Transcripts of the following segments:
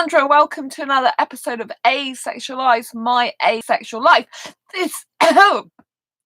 Sandra. Welcome to another episode of Asexualized, my asexual life. This,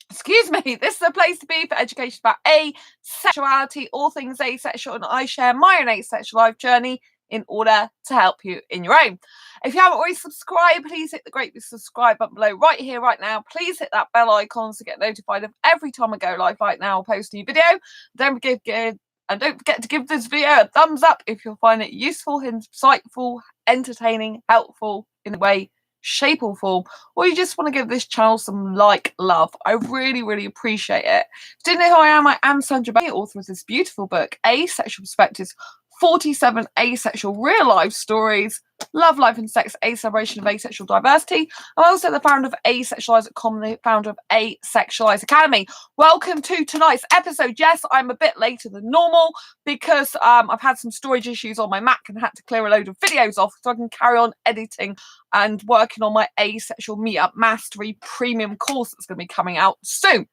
excuse me, this is a place to be for education about asexuality, all things asexual, and I share my own asexual life journey in order to help you in your own. If you haven't already subscribed, please hit the great big subscribe button below right here, right now. Please hit that bell icon to get notified of every time I go live right now or post a new video. Don't forget to give this video a thumbs up if you'll find it useful, insightful, entertaining, helpful in a way, shape or form, or you just want to give this channel some love. I really appreciate it. If you didn't know who I am Sandra, author of this beautiful book, Asexual Perspectives, 47 asexual real life stories, love, life and sex, a celebration of asexual diversity. I'm also the founder of Asexualise.com, the founder of Asexualise Academy. Welcome to tonight's episode. Yes, I'm a bit later than normal because I've had some storage issues on my Mac and had to clear a load of videos off so I can carry on editing and working on my Asexual Meetup Mastery Premium course that's going to be coming out soon.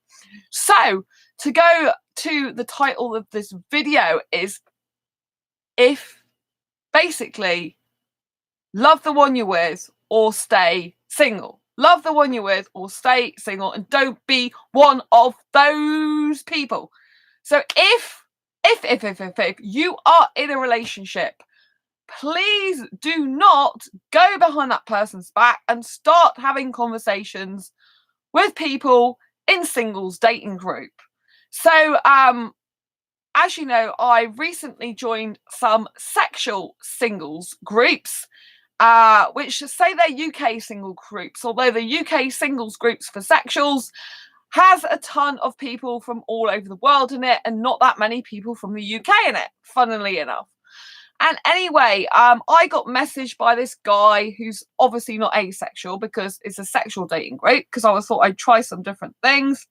So, to go to the title of this video is basically, love the one you're with or stay single. Love the one you're with or stay single, and don't be one of those people. So if you are in a relationship, please do not go behind that person's back and start having conversations with people in singles dating group. So as you know, I recently joined some sexual singles groups, which say they're UK single groups, although the UK singles groups for sexuals has a ton of people from all over the world in it and not that many people from the UK in it, funnily enough. And anyway, I got messaged by this guy who's obviously not asexual because it's a sexual dating group, because I thought I'd try some different things.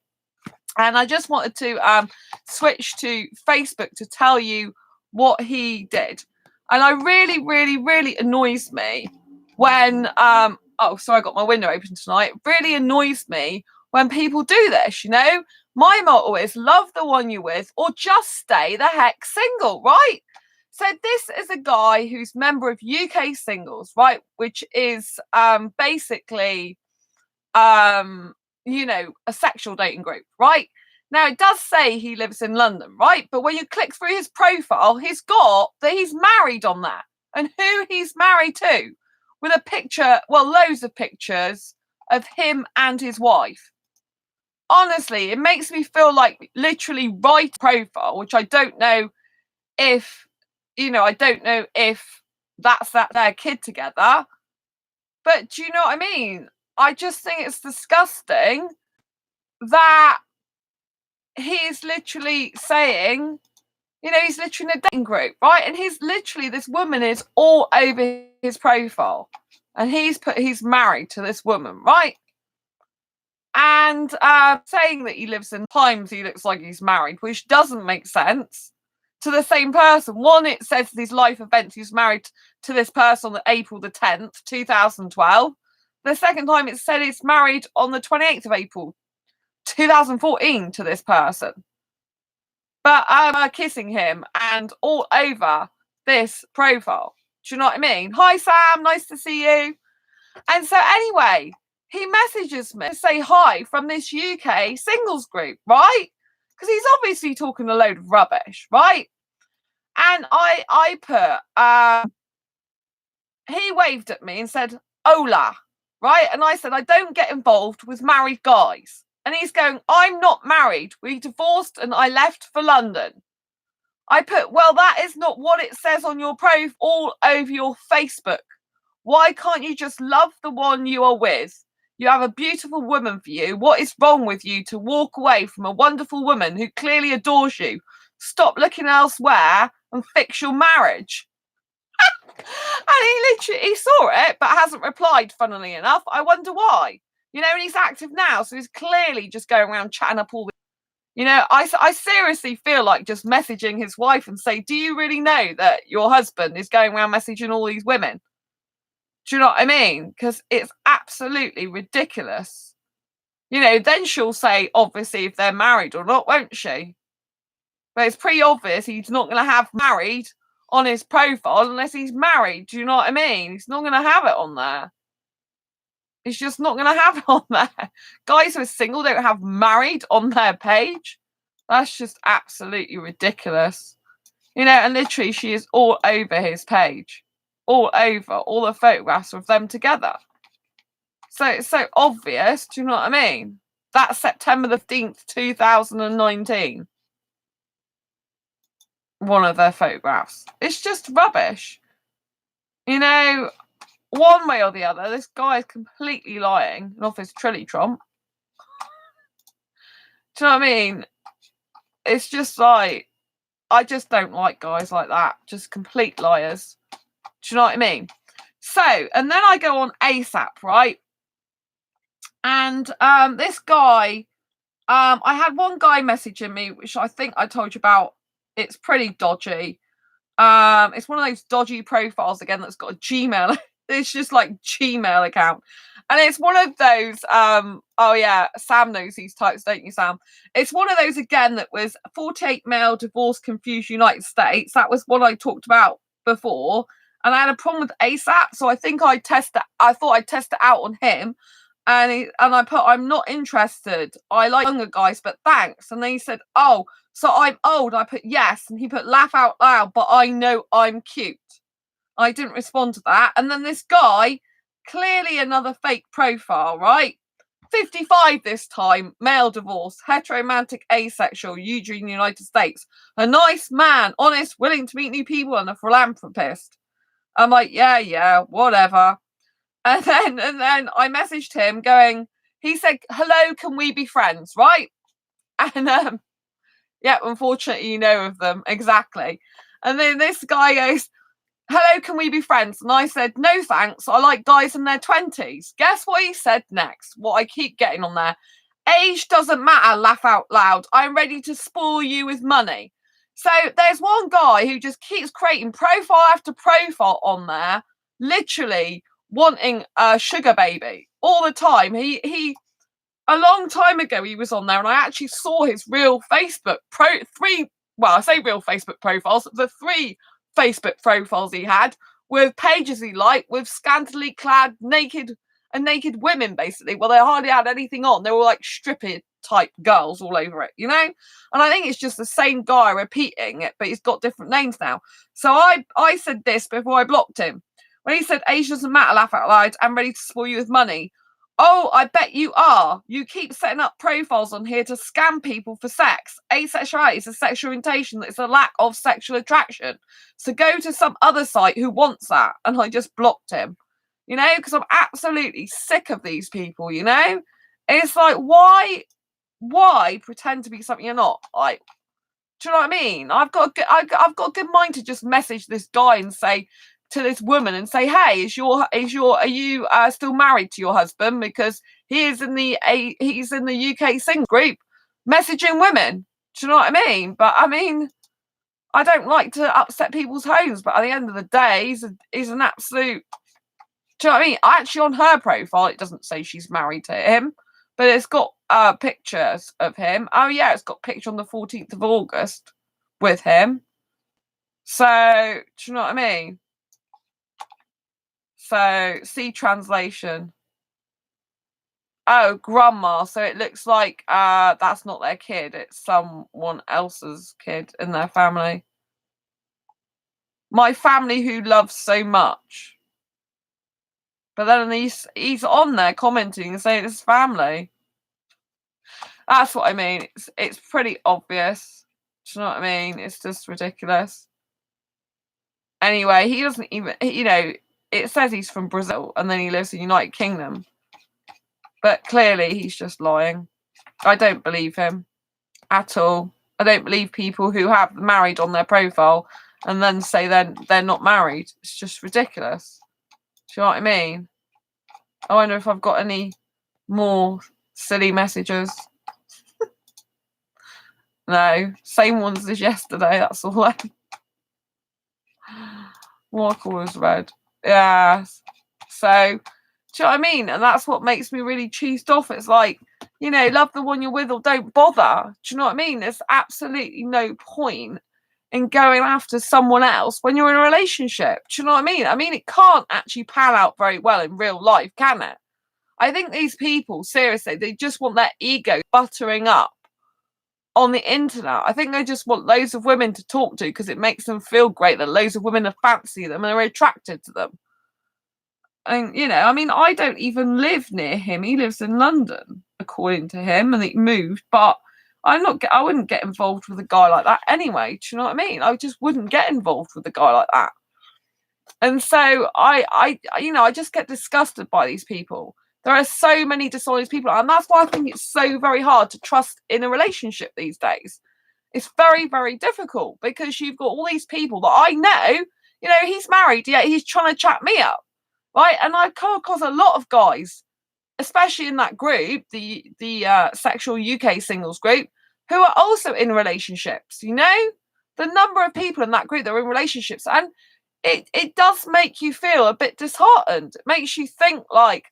And I just wanted to switch to Facebook to tell you what he did. And I really annoys me when, oh, sorry, I got my window open tonight. It really annoys me when people do this, you know. My motto is love the one you're with or just stay the heck single, right? So this is a guy who's member of UK Singles, right? Which is basically, you know, a sexual dating group, right? Now, it does say he lives in London, right? But when you click through his profile, he's got that he's married on that. And who he's married to, with a picture, well, loads of pictures of him and his wife. Honestly, it makes me feel like literally right profile, which I don't know if, you know, I don't know if that's their kid together. But do you know what I mean? I just think it's disgusting that he's literally saying, you know, he's literally in a dating group, right? And he's literally, this woman is all over his profile. And he's put he's married to this woman, right? And saying that he lives in times he looks like he's married, which doesn't make sense to the same person. One, it says these life events, he's married to this person on April the 10th, 2012. The second time it said he's married on the 28th of April, 2014 to this person. But kissing him and all over this profile. Do you know what I mean? Hi, Sam. Nice to see you. And so anyway, he messages me to say hi from this UK singles group, right? Because he's obviously talking a load of rubbish, right? And I put, he waved at me and said, hola, right? And I said, I don't get involved with married guys. And he's going, I'm not married. We divorced and I left for London. I put, well, that is not what it says on your profile all over your Facebook. Why can't you just love the one you are with? You have a beautiful woman for you. What is wrong with you to walk away from a wonderful woman who clearly adores you? Stop looking elsewhere and fix your marriage. And he saw it, but hasn't replied, funnily enough. I wonder why. You know, and he's active now, so he's clearly just going around chatting up all the... You know, I seriously feel like just messaging his wife and say, do you really know that your husband is going around messaging all these women? Do you know what I mean? Because it's absolutely ridiculous. You know, then she'll say, obviously, if they're married or not, won't she? But it's pretty obvious he's not going to have married on his profile unless he's married. Do you know what I mean? He's not going to have it on there. He's just not going to have it on there. Guys who are single don't have married on their page. That's just absolutely ridiculous. You know, and literally she is all over his page. All over. All the photographs of them together. So it's so obvious. Do you know what I mean? That's September the 15th, 2019. One of their photographs. It's just rubbish. You know, one way or the other, this guy is completely lying off his trilly tromp. Do you know what I mean? It's just like, I just don't like guys like that. Just complete liars. Do you know what I mean? So, and then I go on ASAP, right? And this guy, I had one guy messaging me, which I think I told you about. It's pretty dodgy. It's one of those dodgy profiles again that's got a Gmail. It's just like Gmail account. And it's one of those, oh yeah, Sam knows these types, don't you, Sam? It's one of those again that was 48 male divorce confused United States. That was what I talked about before. And I had a problem with ASAP, so I think I thought I'd test it out on him. And I put, I'm not interested. I like younger guys, but thanks. And then he said, oh, so I'm old. I put yes. And he put laugh out loud, but I know I'm cute. I didn't respond to that. And then this guy, clearly another fake profile, right? 55 this time, male divorce, heteromantic, asexual, usually in the United States. A nice man, honest, willing to meet new people, and a philanthropist. I'm like, yeah, whatever. And then I messaged him going, he said, hello, can we be friends, right? And yeah, unfortunately, you know of them, exactly. And then this guy goes, hello, can we be friends? And I said, no thanks, I like guys in their 20s. Guess what he said next? What I keep getting on there. Age doesn't matter, laugh out loud. I'm ready to spoil you with money. So there's one guy who just keeps creating profile after profile on there, literally wanting a sugar baby all the time. He a long time ago he was on there, and I actually saw his real Facebook I say real Facebook profiles, the 3 Facebook profiles he had with pages he liked with scantily clad naked women, basically. Well, they hardly had anything on. They were like strippy type girls all over it, you know? And I think it's just the same guy repeating it, but he's got different names now. So I said this before I blocked him. When he said, age doesn't matter, laugh out loud, I'm ready to spoil you with money. Oh, I bet you are. You keep setting up profiles on here to scam people for sex. Asexuality is a sexual orientation that is a lack of sexual attraction. So go to some other site who wants that. And I just blocked him, you know, because I'm absolutely sick of these people, you know. It's like, why pretend to be something you're not? Like, do you know what I mean? I've got a good mind to just message this guy and say, to this woman and say, hey, are you still married to your husband? Because he's in the UK sing group messaging women. Do you know what I mean? But I mean, I don't like to upset people's homes, but at the end of the day, he's an absolute. Do you know what I mean? Actually, on her profile, it doesn't say she's married to him, but it's got pictures of him. Oh yeah, it's got a picture on the 14th of August with him. So do you know what I mean? So, see translation. Oh, grandma. So it looks like that's not their kid. It's someone else's kid in their family. My family who loves so much. But then he's on there commenting and saying it's family. That's what I mean. It's pretty obvious. Do you know what I mean? It's just ridiculous. Anyway, he doesn't even, you know, it says he's from Brazil and then he lives in the United Kingdom. But clearly he's just lying. I don't believe him at all. I don't believe people who have married on their profile and then say they're not married. It's just ridiculous. Do you know what I mean? I wonder if I've got any more silly messages. No, same ones as yesterday. That's all. Walker was red. Yeah. So, do you know what I mean? And that's what makes me really cheesed off. It's like, you know, love the one you're with or don't bother. Do you know what I mean? There's absolutely no point in going after someone else when you're in a relationship. Do you know what I mean? I mean, it can't actually pan out very well in real life, can it? I think these people, seriously, they just want their ego buttering up on the internet. I think they just want loads of women to talk to because it makes them feel great that loads of women fancy them and are attracted to them. And, you know, I mean, I don't even live near him. He lives in London, according to him, and he moved. But I wouldn't get involved with a guy like that anyway. Do you know what I mean? I just wouldn't get involved with a guy like that. And so I just get disgusted by these people. There are so many dishonest people, and that's why I think it's so very hard to trust in a relationship these days. It's very, very difficult because you've got all these people that I know, you know, he's married, yet he's trying to chat me up, right? And I come across a lot of guys, especially in that group, the Sexual UK singles group, who are also in relationships, you know? The number of people in that group that are in relationships, and it does make you feel a bit disheartened. It makes you think like,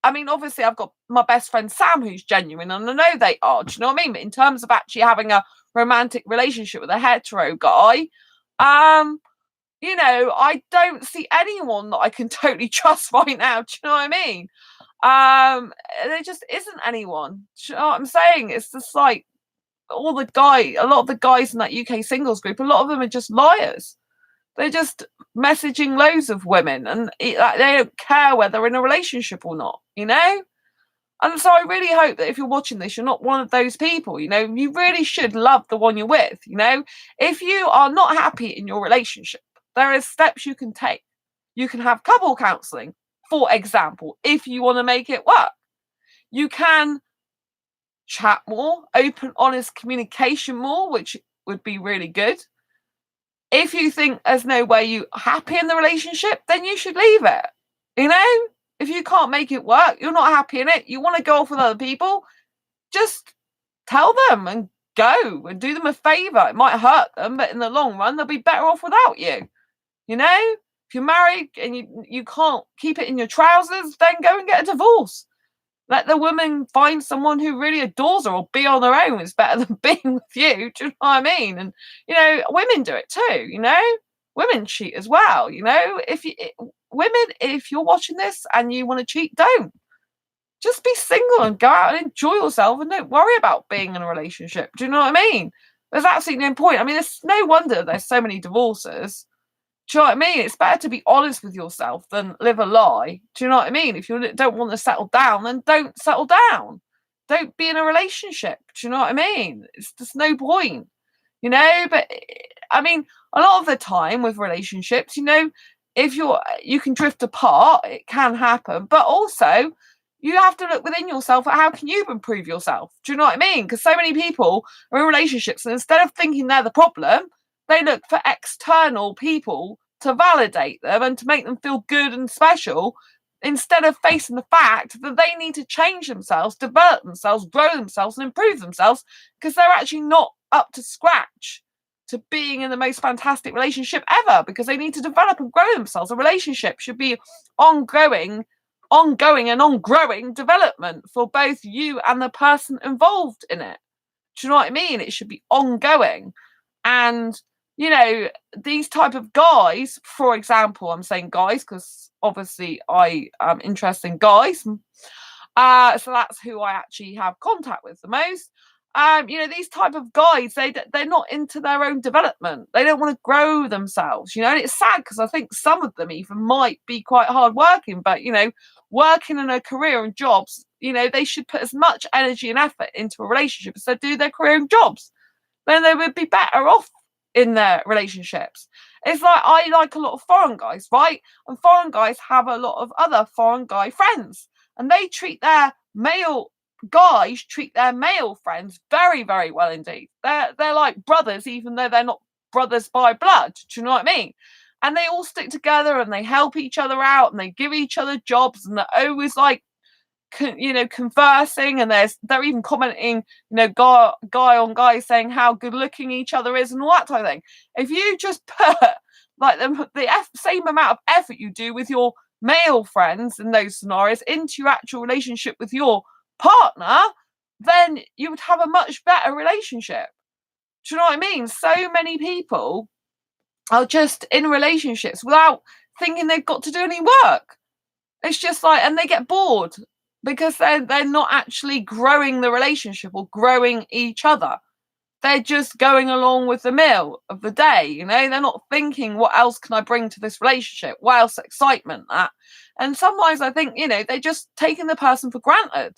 I mean, obviously I've got my best friend Sam who's genuine, and I know they are, do you know what I mean? But in terms of actually having a romantic relationship with a hetero guy, you know, I don't see anyone that I can totally trust right now, do you know what I mean? There just isn't anyone. Do you know what I'm saying? It's just like a lot of the guys in that UK singles group, a lot of them are just liars. They're just messaging loads of women, and they don't care whether they're in a relationship or not, you know? And so I really hope that if you're watching this, you're not one of those people, you know? You really should love the one you're with, you know? If you are not happy in your relationship, there are steps you can take. You can have couple counselling, for example, if you want to make it work. You can chat more, open, honest communication more, which would be really good. If you think there's no way you're happy in the relationship, then you should leave it. You know, if you can't make it work, you're not happy in it, you want to go off with other people, just tell them and go and do them a favour. It might hurt them, but in the long run, they'll be better off without you. You know, if you're married and you can't keep it in your trousers, then go and get a divorce. Let the woman find someone who really adores her or be on their own. It's better than being with you. Do you know what I mean? And, you know, women do it too, you know? Women cheat as well, you know? Women, if you're watching this and you want to cheat, don't. Just be single and go out and enjoy yourself and don't worry about being in a relationship. Do you know what I mean? There's absolutely no point. I mean, it's no wonder there's so many divorces. Do you know what I mean? It's better to be honest with yourself than live a lie. Do you know what I mean? If you don't want to settle down, then don't settle down. Don't be in a relationship. Do you know what I mean? It's just no point, you know? But I mean, a lot of the time with relationships, you know, if you can drift apart, it can happen. But also, you have to look within yourself at how can you improve yourself. Do you know what I mean? Because so many people are in relationships, and instead of thinking they're the problem, they look for external people to validate them and to make them feel good and special, instead of facing the fact that they need to change themselves, develop themselves, grow themselves, and improve themselves, because they're actually not up to scratch to being in the most fantastic relationship ever, because they need to develop and grow themselves. A relationship should be ongoing and ongoing development for both you and the person involved in it. Do you know what I mean? It should be ongoing. And you know, these type of guys, for example, I'm saying guys because obviously I am interested in guys. So that's who I actually have contact with the most. You know, these type of guys, they're not into their own development. They don't want to grow themselves, you know, and it's sad because I think some of them even might be quite hard working, but, you know, working in a career and jobs, you know, they should put as much energy and effort into a relationship as they do their career and jobs. Then they would be better off in their relationships. It's like I like a lot of foreign guys, right? And foreign guys have a lot of other foreign guy friends, and they treat their male friends very, very well indeed. They're like brothers, even though they're not brothers by blood. Do you know what I mean? And they all stick together and they help each other out and they give each other jobs, and they're always like, you know, conversing, and they're even commenting, you know, guy on guy saying how good looking each other is and all that type of thing. If you just put like the same amount of effort you do with your male friends in those scenarios into your actual relationship with your partner, then you would have a much better relationship. Do you know what I mean? So many people are just in relationships without thinking they've got to do any work. It's just like, and they get bored because they're not actually growing the relationship or growing each other. They're just going along with the meal of the day, you know. They're not thinking, what else can I bring to this relationship? What else excitement that? And sometimes I think, you know, they're just taking the person for granted.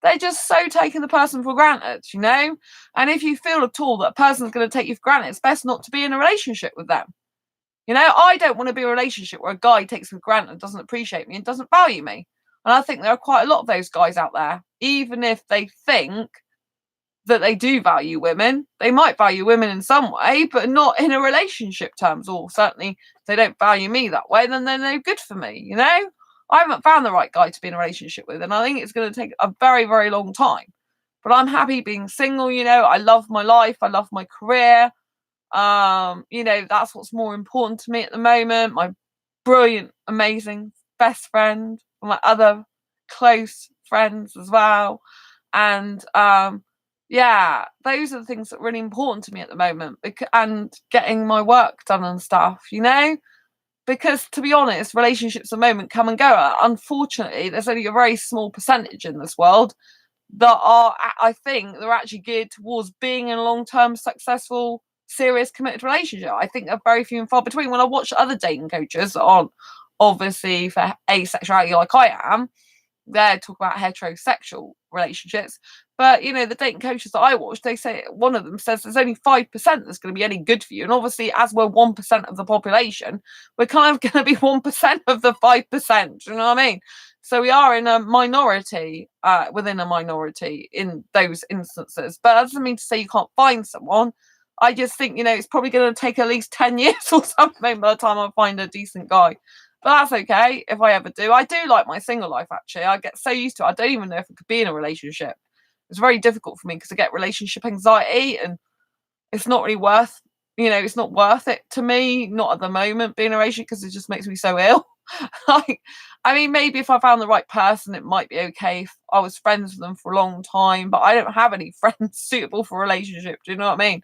They're just so taking the person for granted, you know. And if you feel at all that a person's going to take you for granted, it's best not to be in a relationship with them. You know, I don't want to be in a relationship where a guy takes me for granted and doesn't appreciate me and doesn't value me. And I think there are quite a lot of those guys out there, even if they think that they do value women. They might value women in some way, but not in a relationship terms, or certainly if they don't value me that way, then they're no good for me, you know? I haven't found the right guy to be in a relationship with, and I think it's going to take a very, very long time. But I'm happy being single, you know. I love my life, I love my career. You know, that's what's more important to me at the moment. My brilliant, amazing best friend, my other close friends as well. And yeah, those are the things that are really important to me at the moment, and getting my work done and stuff, you know, because to be honest, relationships at the moment come and go. Unfortunately, there's only a very small percentage in this world that are, I think, they're actually geared towards being in a long-term, successful, serious, committed relationship. I think they're very few and far between. When I watch other dating coaches on, obviously for asexuality like I am, they talk about heterosexual relationships. But you know, the dating coaches that I watch, they say, one of them says there's only 5% that's going to be any good for you. And obviously, as we're 1% of the population, we're kind of going to be 1% of the 5%. You know what I mean? So we are in a minority, within a minority in those instances. But that doesn't mean to say you can't find someone. I just think, you know, it's probably going to take at least 10 years or something by the time I find a decent guy. But that's okay if I ever do. I do like my single life, actually. I get so used to it. I don't even know if I could be in a relationship. It's very difficult for me because I get relationship anxiety, and it's not really worth, you know, it's not worth it to me, not at the moment, being in a relationship, because it just makes me so ill. Like, I mean, maybe if I found the right person, it might be okay if I was friends with them for a long time, but I don't have any friends suitable for a relationship. Do you know what I mean?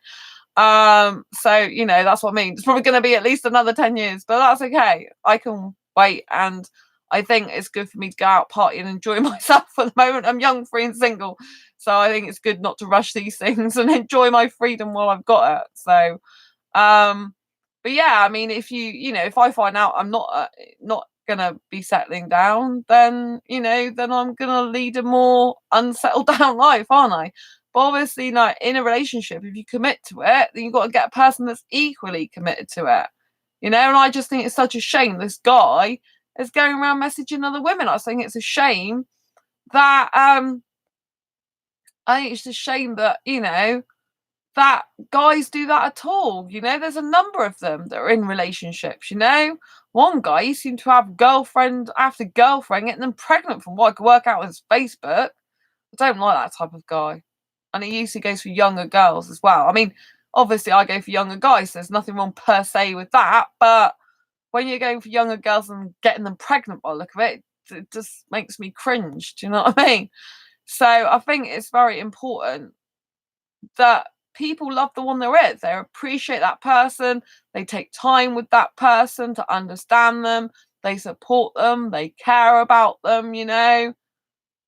So you know, that's what I mean. It's probably going to be at least another 10 years, but that's okay. I can wait, and I think it's good for me to go out, party, and enjoy myself at the moment. I'm young, free, and single, so I think it's good not to rush these things and enjoy my freedom while I've got it. So, but yeah, I mean, if you know, if I find out I'm not gonna be settling down, then you know, then I'm gonna lead a more unsettled down life, aren't I? But obviously, like in a relationship, if you commit to it, then you've got to get a person that's equally committed to it. You know, and I just think it's such a shame this guy is going around messaging other women. I think it's a shame that I think it's a shame that, you know, that guys do that at all. You know, there's a number of them that are in relationships, you know. One guy, he seemed to have girlfriend after girlfriend, getting them pregnant from what I could work out on his Facebook. I don't like that type of guy. And he usually goes for younger girls as well. I mean, obviously I go for younger guys, so there's nothing wrong per se with that. But when you're going for younger girls and getting them pregnant by the look of it, it just makes me cringe. Do you know what I mean? So I think it's very important that people love the one they're with. They appreciate that person. They take time with that person to understand them. They support them. They care about them, you know.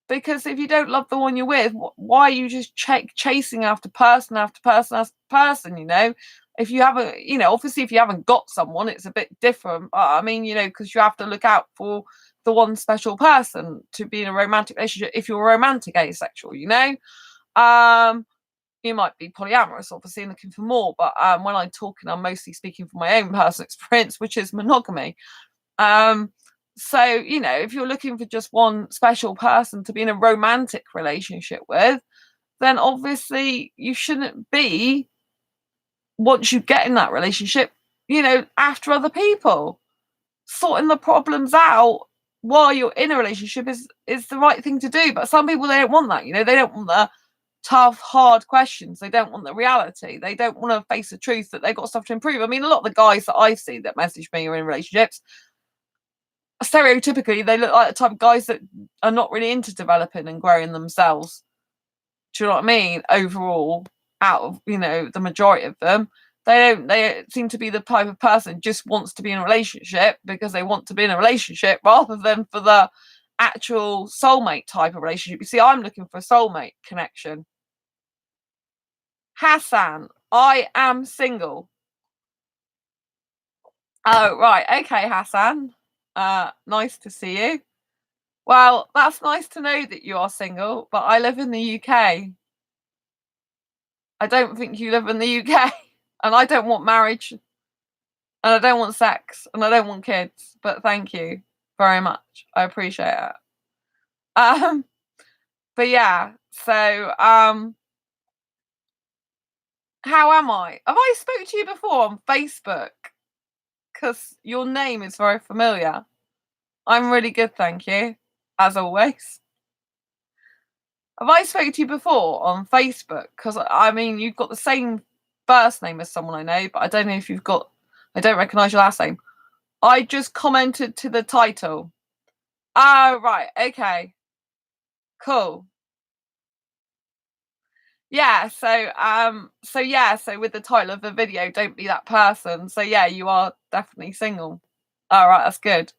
Because if you don't love the one you're with, why are you just chasing after person after person after person, you know? If you haven't, you know, obviously if you haven't got someone, it's a bit different. But I mean, you know, because you have to look out for the one special person to be in a romantic relationship if you're a romantic asexual, you know? You might be polyamorous, obviously, and looking for more. But when I'm talking, I'm mostly speaking from my own personal experience, which is monogamy. So, you know, if you're looking for just one special person to be in a romantic relationship with, then obviously you shouldn't be, once you get in that relationship, you know, after other people. Sorting the problems out while you're in a relationship is the right thing to do. But some people, they don't want that, you know, they don't want the tough, hard questions. They don't want the reality. They don't want to face the truth that they've got stuff to improve. I mean, a lot of the guys that I see that message me are in relationships, stereotypically, they look like the type of guys that are not really into developing and growing themselves. Do you know what I mean? Overall. out of, the majority of them. They seem to be the type of person who just wants to be in a relationship because they want to be in a relationship rather than for the actual soulmate type of relationship. You see, I'm looking for a soulmate connection. Hassan, I am single. Oh, right. Okay, Hassan. Nice to see you. Well, that's nice to know that you are single, but I live in the UK. I don't think you live in the UK. And I don't want marriage, and I don't want sex, and I don't want kids. But thank you very much. I appreciate it. Um, but yeah, so how am I? Have I spoke to you before on Facebook? Because your name is very familiar. I'm really good, thank you, as always. Have I spoken to you before on Facebook? Because I mean, you've got the same first name as someone I know, but I don't know if you've got. I don't recognise your last name. I just commented to the title. Oh, right. Okay. Cool. Yeah. So with the title of the video, don't be that person. So yeah, you are definitely single. All right. That's good.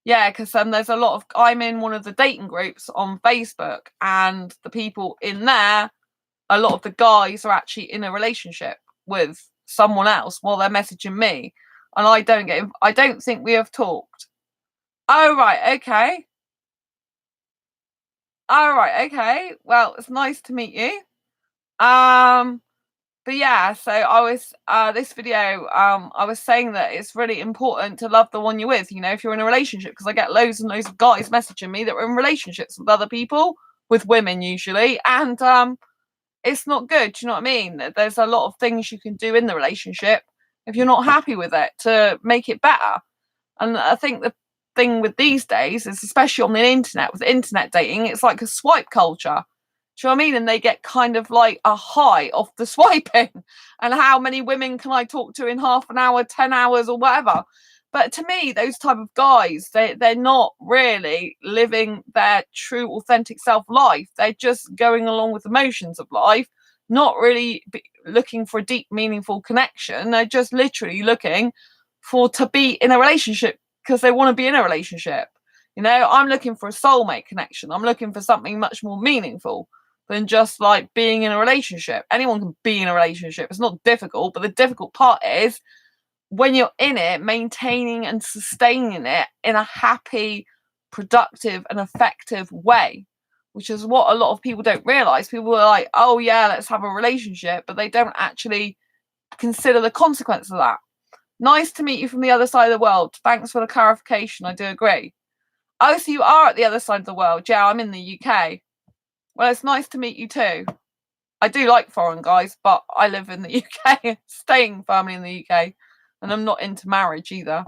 Yeah, because there's a lot of. I'm in one of the dating groups on Facebook, and the people in there, a lot of the guys are actually in a relationship with someone else while they're messaging me, and I don't get. I don't think we have talked. Oh right, okay. Oh right, okay. Well, it's nice to meet you. Um, but yeah, so I was this video. I was saying that it's really important to love the one you're with. If you're in a relationship, because I get loads and loads of guys messaging me that are in relationships with other people, with women usually, and it's not good. Do you know what I mean? There's a lot of things you can do in the relationship if you're not happy with it to make it better. And I think the thing with these days is, especially on the internet, with internet dating, it's like a swipe culture. Do you know what I mean? And they get kind of like a high off the swiping. And how many women can I talk to in half an hour, 10 hours, or whatever? But to me, those type of guys, they're not really living their true, authentic self life. They're just going along with the motions of life, not really looking for a deep, meaningful connection. They're just literally looking to be in a relationship because they want to be in a relationship. I'm looking for a soulmate connection. I'm looking for something much more meaningful than just like being in a relationship. Anyone can be in a relationship. It's not difficult, but the difficult part is when you're in it, maintaining and sustaining it in a happy, productive, and effective way, which is what a lot of people don't realize. People are like, oh, yeah, let's have a relationship, but they don't actually consider the consequence of that. Nice to meet you from the other side of the world. Thanks for the clarification. I do agree. Oh, so you are at the other side of the world. Yeah, I'm in the UK. Well, it's nice to meet you too. I do like foreign guys, but I live in the UK, staying firmly in the UK, and I'm not into marriage either.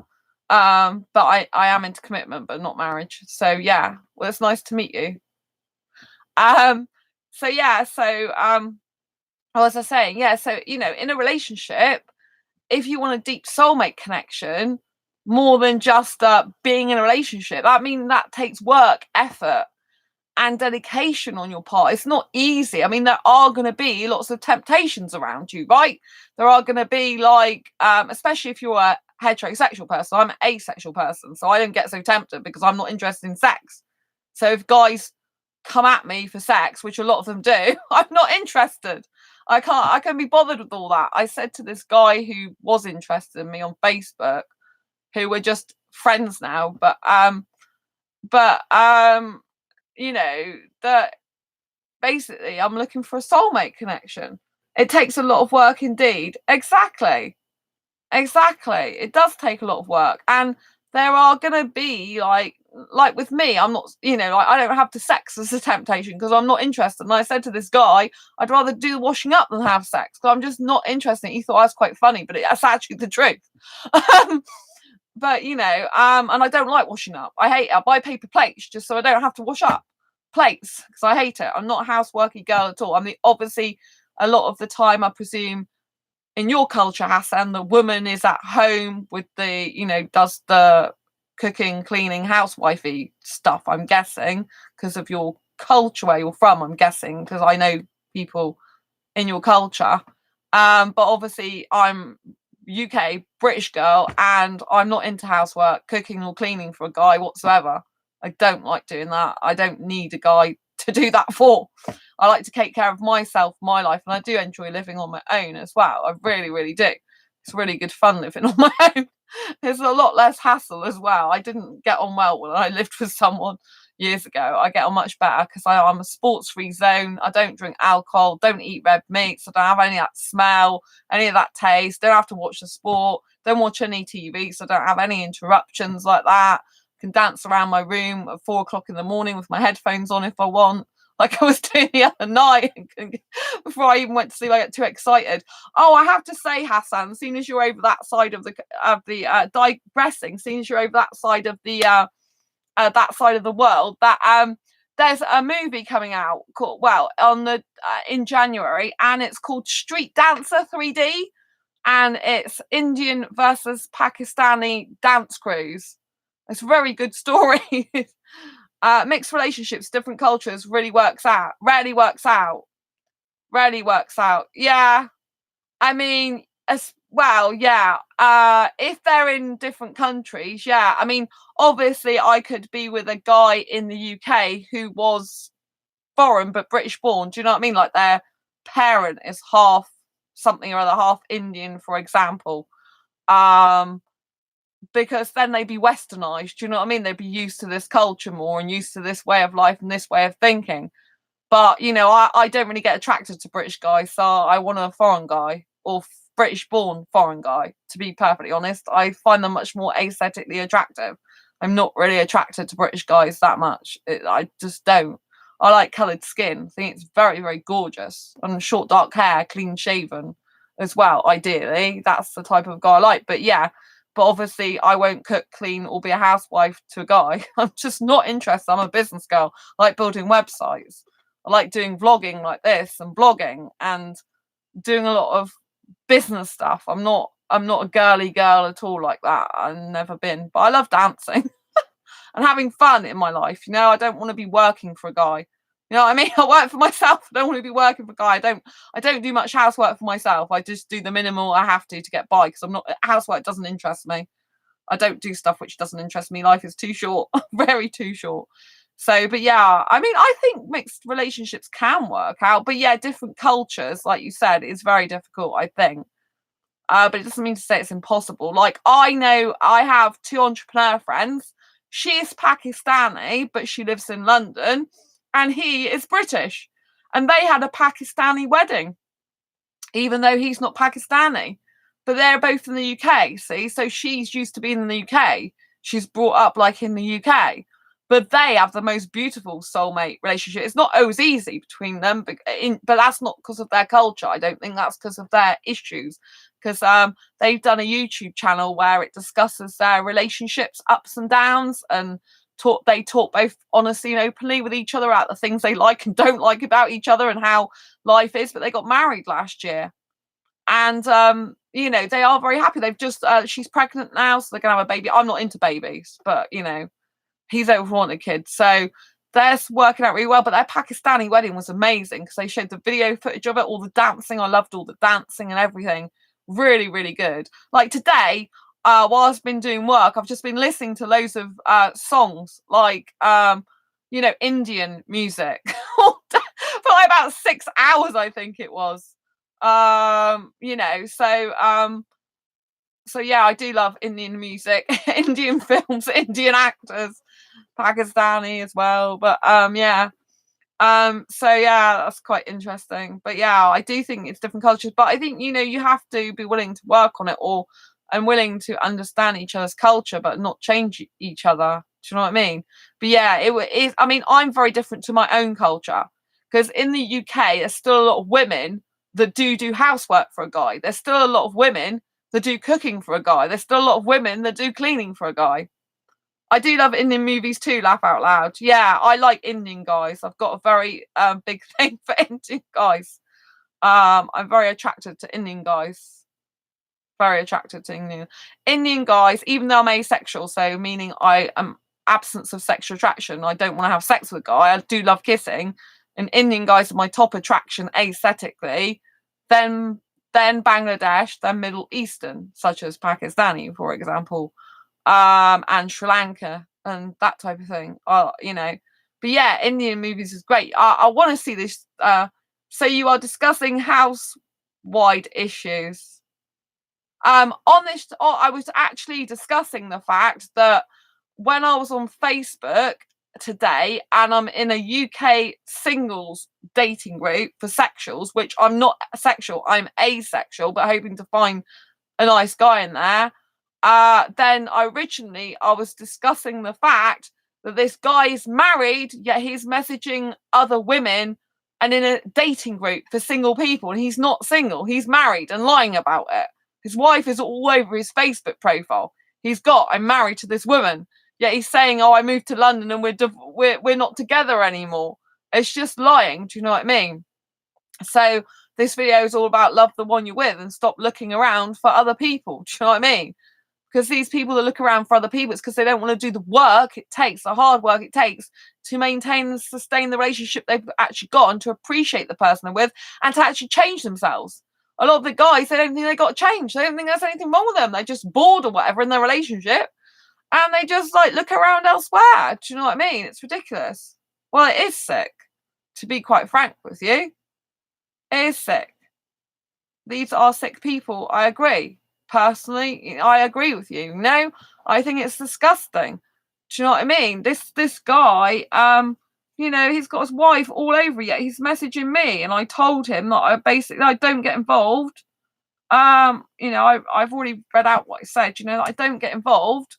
But I am into commitment, but not marriage. So yeah, well, it's nice to meet you. So yeah, what was I saying? Yeah, so in a relationship, if you want a deep soulmate connection, more than just being in a relationship, that takes work, effort, and dedication on your part. It's not easy. I mean, there are going to be lots of temptations around you, right? There are going to be especially if you're a heterosexual person. I'm an asexual person, so I don't get so tempted because I'm not interested in sex. So if guys come at me for sex, which a lot of them do, I'm not interested. I can be bothered with all that. I said to this guy who was interested in me on Facebook, who we're just friends now, but that basically I'm looking for a soulmate connection. It takes a lot of work indeed. Exactly. It does take a lot of work. And there are going to be like with me, I'm not, I don't have the sex as a temptation because I'm not interested. And I said to this guy, I'd rather do washing up than have sex because I'm just not interested. He thought I was quite funny, but that's actually the truth. But and I don't like washing up. I hate it. I buy paper plates just so I don't have to wash up plates because I hate it. I'm not a houseworky girl at all. Obviously a lot of the time, I presume in your culture, Hassan, the woman is at home with does the cooking, cleaning, housewifey stuff, I'm guessing, because of your culture where you're from, I'm guessing, because I know people in your culture. But obviously I'm UK British girl, and I'm not into housework, cooking or cleaning for a guy whatsoever. I don't like doing that. I don't need a guy to do that for. I like to take care of myself, my life, and I do enjoy living on my own as well. I really, really do. It's really good fun living on my own. There's a lot less hassle as well. I didn't get on well when I lived with someone years ago. I get on much better because I'm a sports-free zone. I don't drink alcohol, don't eat red meats, I don't have any of that smell, any of that taste, don't have to watch the sport, don't watch any TV, so I don't have any interruptions like that. I can dance around my room at 4 o'clock in the morning with my headphones on if I want, like I was doing the other night. Before I even went to sleep, I get too excited. Oh, I have to say, Hassan, seeing as you're over that side of the digressing, seeing as you're over that side of the world, that there's a movie coming out called, well, on the in January, and it's called Street Dancer 3D, and it's Indian versus Pakistani dance crews. It's a very good story. Mixed relationships, different cultures, really works out. Rarely works out. Rarely works out. Yeah. I mean, as well, yeah. If they're in different countries, yeah. I mean, obviously, I could be with a guy in the UK who was foreign but British born. Do you know what I mean? Like their parent is half something or other, half Indian, for example. Because then they'd be westernized. Do you know what I mean? They'd be used to this culture more and used to this way of life and this way of thinking. But, you know, I don't really get attracted to British guys, so I want a foreign guy, or British born foreign guy, to be perfectly honest. I find them much more aesthetically attractive. I'm not really attracted to British guys that much. I just don't. I like coloured skin. I think it's very, very gorgeous. And short, dark hair, clean shaven as well, ideally. That's the type of guy I like. But yeah, but obviously I won't cook, clean, or be a housewife to a guy. I'm just not interested. I'm a business girl. I like building websites. I like doing vlogging like this and blogging and doing a lot of business stuff. I'm not a girly girl at all like that. I've never been. But I love dancing and having fun in my life. You know, I don't want to be working for a guy. You know what I mean? I work for myself. I don't want to be working for a guy. I don't do much housework for myself. I just do the minimal I have to get by, because housework doesn't interest me. I don't do stuff which doesn't interest me. Life is too short, very too short. So, but yeah, I mean, I think mixed relationships can work out, but yeah, different cultures, like you said, is very difficult, I think. But it doesn't mean to say it's impossible. Like, I know I have 2 entrepreneur friends. She's Pakistani, but she lives in London, and he is British. And they had a Pakistani wedding, even though he's not Pakistani. But they're both in the UK, see? So she's used to being in the UK. She's brought up like in the UK. But they have the most beautiful soulmate relationship. It's not always easy between them, but that's not because of their culture. I don't think that's because of their issues. Because they've done a YouTube channel where it discusses their relationships, ups and downs, and they talk both honestly and openly with each other about the things they like and don't like about each other and how life is. But they got married last year. And you know, they are very happy. They've just she's pregnant now, so they're gonna have a baby. I'm not into babies, but you know, he's wanted kids, so they're working out really well. But their Pakistani wedding was amazing because they showed the video footage of it, all the dancing. I loved all the dancing and everything. Really, really good. Like today, while I've been doing work, I've just been listening to loads of songs, like you know, Indian music for like about 6 hours, I think it was. You know, so yeah, I do love Indian music, Indian films, Indian actors, Pakistani as well. But yeah. So yeah, that's quite interesting. But yeah, I do think it's different cultures. But I think, you know, you have to be willing to work on it, and willing to understand each other's culture, but not change each other. Do you know what I mean? But yeah, it is. I mean, I'm very different to my own culture, because in the UK, there's still a lot of women that do housework for a guy. There's still a lot of women that do cooking for a guy. There's still a lot of women that do cleaning for a guy. I do love Indian movies too, laugh out loud. Yeah, I like Indian guys. I've got a very big thing for Indian guys. I'm very attracted to Indian guys. Very attracted to Indian guys, even though I'm asexual, so meaning I am absence of sexual attraction. I don't want to have sex with a guy. I do love kissing, and Indian guys are my top attraction aesthetically, then Bangladesh, then Middle Eastern, such as Pakistani, for example, and Sri Lanka and that type of thing. You know, but yeah, Indian movies is great. I want to see this. So you are discussing house-wide issues. On this, I was actually discussing the fact that when I was on Facebook today, and I'm in a UK singles dating group for sexuals, which I'm not sexual, I'm asexual, but hoping to find a nice guy in there. Then I was discussing the fact that this guy is married, yet he's messaging other women and in a dating group for single people, and he's not single, he's married and lying about it. His wife is all over his Facebook profile. I'm married to this woman, yet he's saying, "Oh, I moved to London and we're not together anymore." It's just lying. Do you know what I mean? So this video is all about love the one you're with and stop looking around for other people. Do you know what I mean? Because these people that look around for other people, it's because they don't want to do the work it takes, the hard work it takes to maintain and sustain the relationship they've actually got, and to appreciate the person they're with, and to actually change themselves. A lot of the guys, they don't think they got to change. They don't think there's anything wrong with them. They're just bored or whatever in their relationship, and they just like look around elsewhere. Do you know what I mean? It's ridiculous. Well, it is sick, to be quite frank with you. It is sick. These are sick people. I agree. Personally, I agree with you. No, I think it's disgusting. Do you know what I mean? This guy, you know, he's got his wife all over, yet he's messaging me, and I told him that I don't get involved. You know, I've already read out what he said. You know, that I don't get involved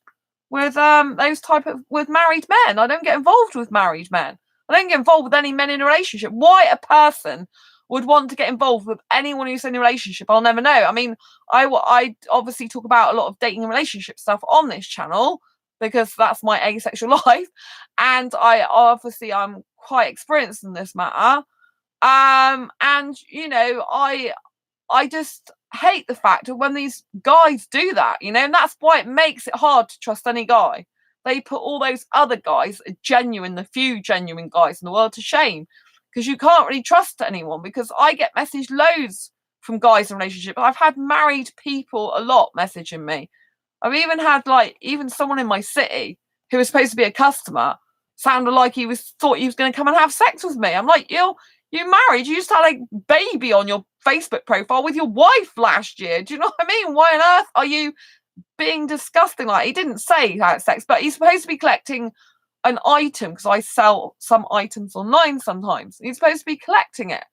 with with married men. I don't get involved with married men. I don't get involved with any men in a relationship. Why a person would want to get involved with anyone who's in a relationship, I'll never know. I mean, I obviously talk about a lot of dating and relationship stuff on this channel because that's my asexual life, and I'm quite experienced in this matter. And you know, I just hate the fact of when these guys do that, you know, and that's why it makes it hard to trust any guy. They put all those other guys, the few genuine guys in the world, to shame, because you can't really trust anyone. Because I get messaged loads from guys in relationships. I've had married people a lot messaging me. I've even had even someone in my city who was supposed to be a customer sounded like thought he was going to come and have sex with me. I'm like, you married? You just had a baby on your Facebook profile with your wife last year. Do you know what I mean? Why on earth are you being disgusting? Like, he didn't say he had sex, but he's supposed to be collecting an item, because I sell some items online sometimes. He's supposed to be collecting it,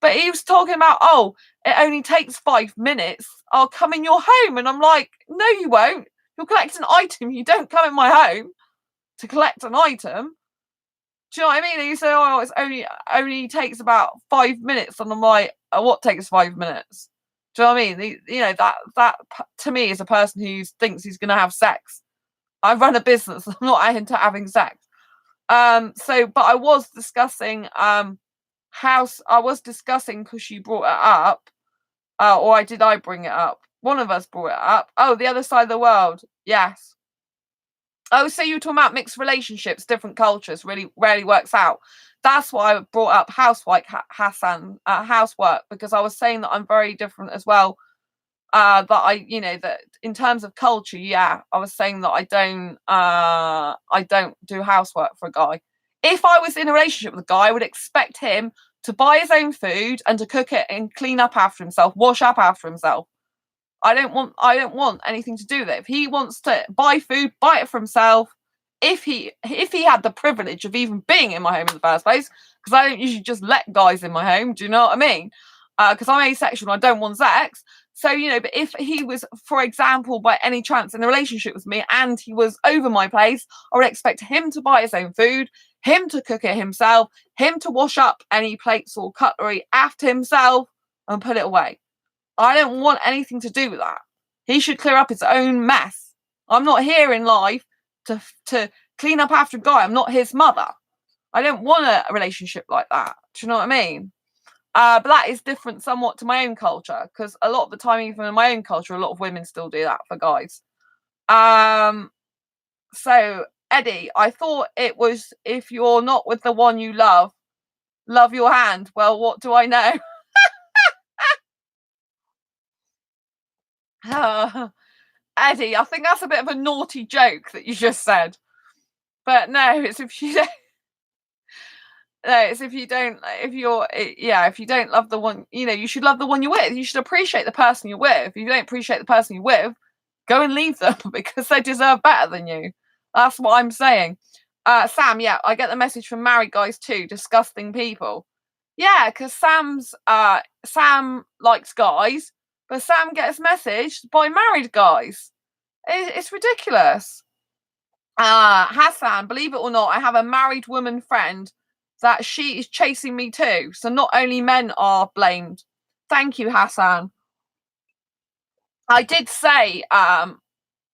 but he was talking about, oh, it only takes 5 minutes. I'll come in your home. And I'm like, no, you won't. You'll collect an item. You don't come in my home to collect an item. Do you know what I mean? And you say, oh, it's only takes about 5 minutes. And I'm like, what takes 5 minutes? Do you know what I mean? You know, that to me is a person who thinks he's going to have sex. I run a business. I'm not into having sex. But I was discussing because you brought it up, did I bring it up? One of us brought it up. Oh, the other side of the world. Yes. Oh, so you were talking about mixed relationships, different cultures, really rarely works out. That's why I brought up housework, because I was saying that I'm very different as well. That in terms of culture, yeah, I was saying that I don't do housework for a guy. If I was in a relationship with a guy, I would expect him to buy his own food and to cook it and clean up after himself, wash up after himself. I don't want anything to do with it. If he wants to buy food, buy it for himself. If he had the privilege of even being in my home in the first place, because I don't usually just let guys in my home. Do you know what I mean? Because I'm asexual and I don't want sex. So, you know, but if he was, for example, by any chance in a relationship with me and he was over my place, I would expect him to buy his own food, him to cook it himself, him to wash up any plates or cutlery after himself and put it away. I don't want anything to do with that. He should clear up his own mess. I'm not here in life to clean up after a guy. I'm not his mother. I don't want a relationship like that. Do you know what I mean? But that is different somewhat to my own culture, because a lot of the time, even in my own culture, a lot of women still do that for guys. So, Eddie, I thought it was, if you're not with the one you love, Love your hand. Well, what do I know? Eddie, I think that's a bit of a naughty joke that you just said. But no, it's if you don't. No, it's if you don't. If you're, yeah, if you don't love the one, you should love the one you're with. You should appreciate the person you're with. If you don't appreciate the person you're with, go and leave them because they deserve better than you. That's what I'm saying. Sam, yeah, I get the message from married guys too. Disgusting people. Yeah, because Sam likes guys, but Sam gets messaged by married guys. It's ridiculous. Hassan, believe it or not, I have a married woman friend that she is chasing me too. So not only men are blamed. Thank you, Hassan. I did say, but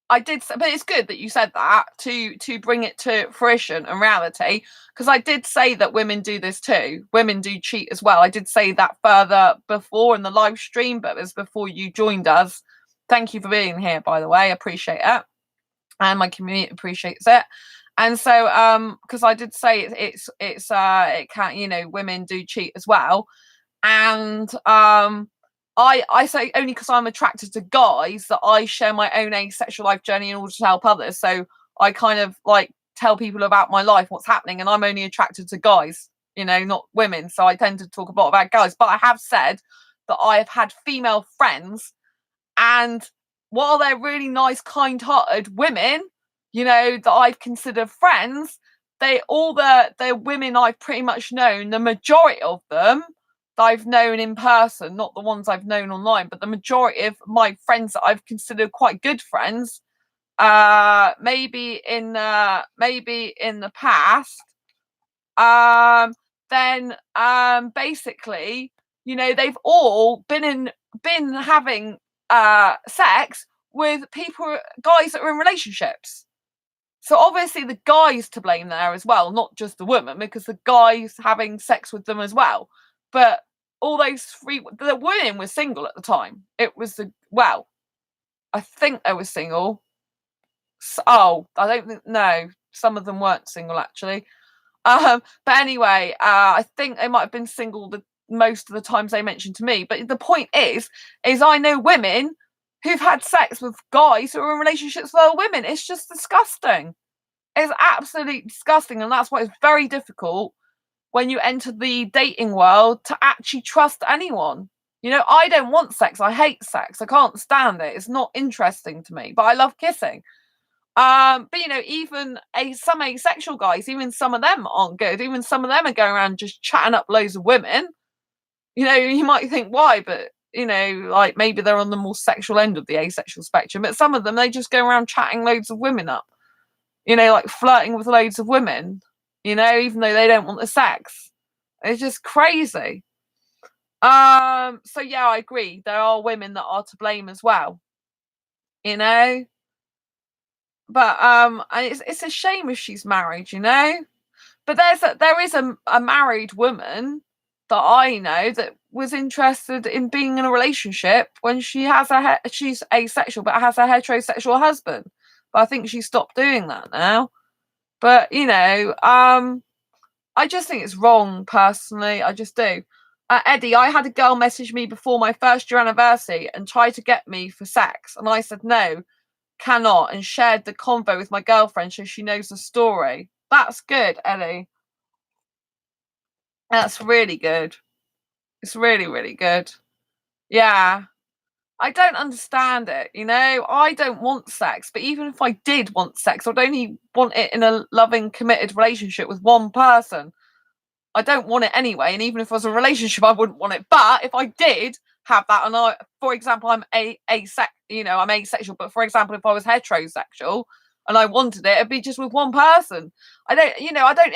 it's good that you said that to bring it to fruition and reality, because I did say that women do this too. Women do cheat as well. I did say that further before in the live stream, but it was before you joined us. Thank you for being here, by the way. I appreciate it. And my community appreciates it. And so because I did say it can, women do cheat as well. And I say only because I'm attracted to guys that I share my own asexual life journey in order to help others. So I kind of like tell people about my life, what's happening, and I'm only attracted to guys, not women. So I tend to talk a lot about guys. But I have said that I have had female friends, and while they're really nice, kind-hearted women, that I've considered friends, the women I've pretty much known, the majority of them that I've known in person, not the ones I've known online, but the majority of my friends that I've considered quite good friends, maybe in the past, then basically, they've all been having sex with guys that are in relationships. So obviously the guy's to blame there as well, not just the woman, because the guy's having sex with them as well. But all those the women were single at the time. It was I think they were single. I don't think, no, some of them weren't single actually. But anyway, I think they might have been single most of the times they mentioned to me. But the point is I know women who've had sex with guys who are in relationships with other women. It's just disgusting. It's absolutely disgusting. And that's why it's very difficult when you enter the dating world to actually trust anyone. I don't want sex. I hate sex. I can't stand it. It's not interesting to me, but I love kissing. But even some asexual guys, even some of them aren't good. Even some of them are going around just chatting up loads of women. You might think why, but like maybe they're on the more sexual end of the asexual spectrum. But some of them, they just go around chatting loads of women up. Like flirting with loads of women. Even though they don't want the sex. It's just crazy. So yeah, I agree. There are women that are to blame as well. But it's a shame if she's married, But there is a married woman that I know that was interested in being in a relationship when she's asexual but has a heterosexual husband. But I think she stopped doing that now. But I just think it's wrong personally. I just do. Eddie, I had a girl message me before my first year anniversary and try to get me for sex, and I said no, cannot, and shared the convo with my girlfriend so she knows the story. That's good, Ellie. That's really good. It's really, really good. Yeah. I don't understand it, I don't want sex, but even if I did want sex, I'd only want it in a loving, committed relationship with one person. I don't want it anyway, and even if it was a relationship, I wouldn't want it. But if I did have that, and for example, I'm I'm asexual, but for example, if I was heterosexual and I wanted it, it'd be just with one person. I don't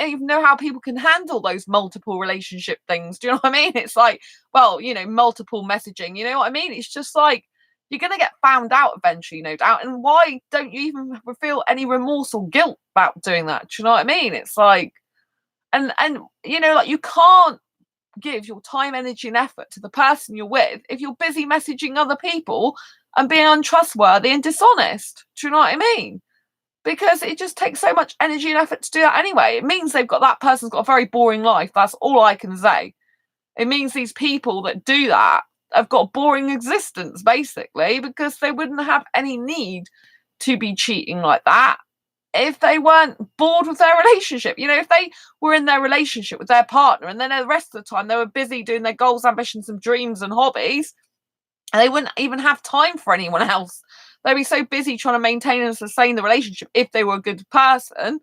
even know how people can handle those multiple relationship things. Do you know what I mean? It's like, well, multiple messaging. You know what I mean? It's just like you're gonna get found out eventually, no doubt. And why don't you even feel any remorse or guilt about doing that? Do you know what I mean? It's like. And like you can't give your time, energy, and effort to the person you're with if you're busy messaging other people and being untrustworthy and dishonest. Do you know what I mean? because it just takes so much energy and effort to do that anyway. It means that person's got a very boring life. That's all I can say. It means these people that do that have got a boring existence, basically, because they wouldn't have any need to be cheating like that if they weren't bored with their relationship. If they were in their relationship with their partner and then the rest of the time they were busy doing their goals, ambitions, and dreams and hobbies, and they wouldn't even have time for anyone else. They'd be so busy trying to maintain and sustain the relationship if they were a good person,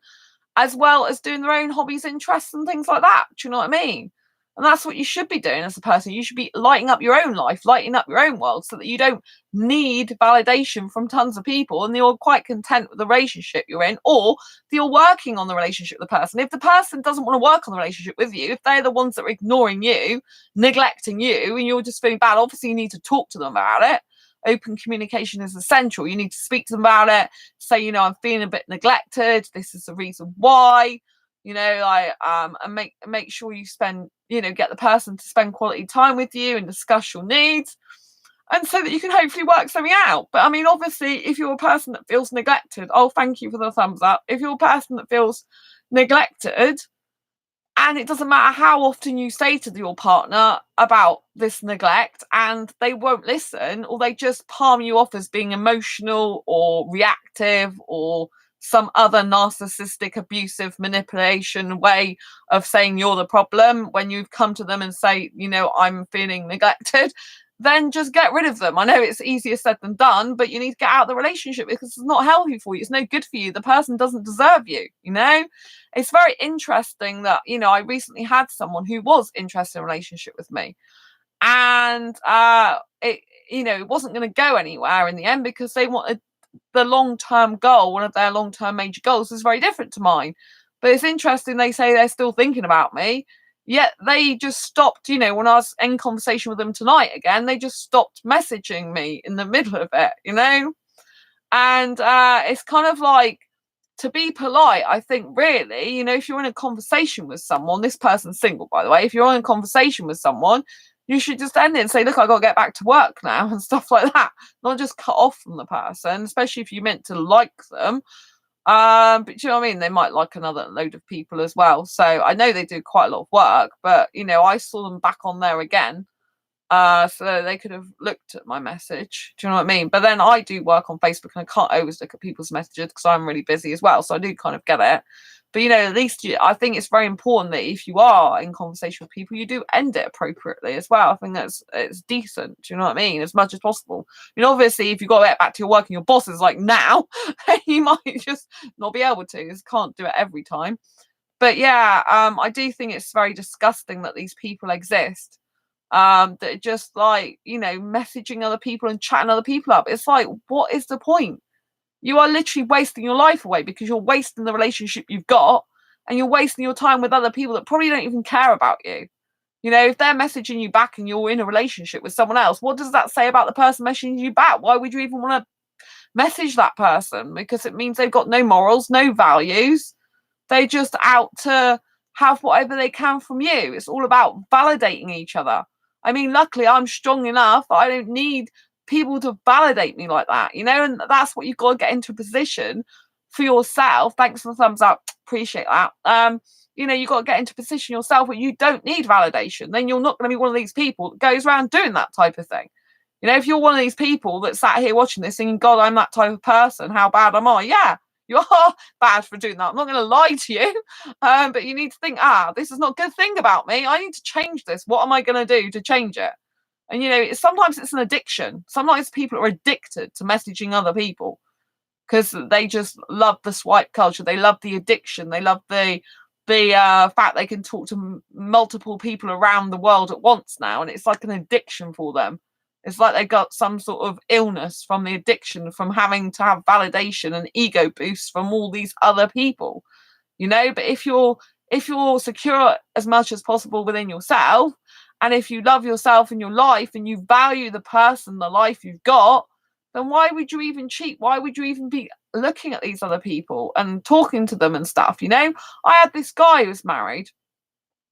as well as doing their own hobbies, interests, and things like that. Do you know what I mean? And that's what you should be doing as a person. You should be lighting up your own life, lighting up your own world, so that you don't need validation from tons of people and you're quite content with the relationship you're in, or you're working on the relationship with the person. If the person doesn't want to work on the relationship with you, if they're the ones that are ignoring you, neglecting you, and you're just feeling bad, obviously you need to talk to them about it. Open communication is essential. You need to speak to them about it. Say, I'm feeling a bit neglected. This is the reason why. And make sure you spend, get the person to spend quality time with you and discuss your needs, and so that you can hopefully work something out. But I mean, obviously, if you're a person that feels neglected, thank you for the thumbs up. If you're a person that feels neglected, and it doesn't matter how often you say to your partner about this neglect and they won't listen, or they just palm you off as being emotional or reactive or some other narcissistic, abusive manipulation way of saying you're the problem when you've come to them and say, I'm feeling neglected, then just get rid of them. I know it's easier said than done, but you need to get out of the relationship because it's not healthy for you. It's no good for you. The person doesn't deserve you, It's very interesting that, I recently had someone who was interested in a relationship with me. And it wasn't going to go anywhere in the end because they wanted the long-term goal. One of their long-term major goals is very different to mine. But it's interesting, they say they're still thinking about me, yet they just stopped, when I was in conversation with them tonight again, they just stopped messaging me in the middle of it, And it's kind of like, to be polite, I think, really, if you're in a conversation with someone, this person's single, by the way, if you're in a conversation with someone, you should just end it and say, look, I've got to get back to work now and stuff like that. Not just cut off from the person, especially if you meant to like them. But do you know what I mean? They might like another load of people as well. So I know they do quite a lot of work, but, I saw them back on there again. So they could have looked at my message. Do you know what I mean? But then I do work on Facebook and I can't always look at people's messages because I'm really busy as well. So I do kind of get it. But, at least I think it's very important that if you are in conversation with people, you do end it appropriately as well. I think it's decent. Do you know what I mean? As much as possible. Obviously, if you've got to get back to your work and your boss is like now, you might just not be able to. Just can't do it every time. But yeah, I do think it's very disgusting that these people exist. That are just like, messaging other people and chatting other people up. It's like, what is the point? You are literally wasting your life away because you're wasting the relationship you've got and you're wasting your time with other people that probably don't even care about you. If they're messaging you back and you're in a relationship with someone else, what does that say about the person messaging you back? Why would you even want to message that person? Because it means they've got no morals, no values. They're just out to have whatever they can from you. It's all about validating each other. I mean, luckily, I'm strong enough. I don't need people to validate me like that, and that's what you've got to get into a position for yourself. Thanks for the thumbs up. Appreciate that. You've got to get into a position yourself where you don't need validation. Then you're not going to be one of these people that goes around doing that type of thing. If you're one of these people that sat here watching this thinking, God, I'm that type of person, how bad am I? Yeah, you are bad for doing that. I'm not going to lie to you. But you need to think, this is not a good thing about me. I need to change this. What am I going to do to change it? And, sometimes it's an addiction. Sometimes people are addicted to messaging other people because they just love the swipe culture. They love the addiction. They love the fact they can talk to multiple people around the world at once now. And it's like an addiction for them. It's like they got some sort of illness from the addiction, from having to have validation and ego boosts from all these other people, But if you're secure as much as possible within yourself, and if you love yourself and your life and you value the person, the life you've got, then why would you even cheat? Why would you even be looking at these other people and talking to them and stuff? I had this guy who was married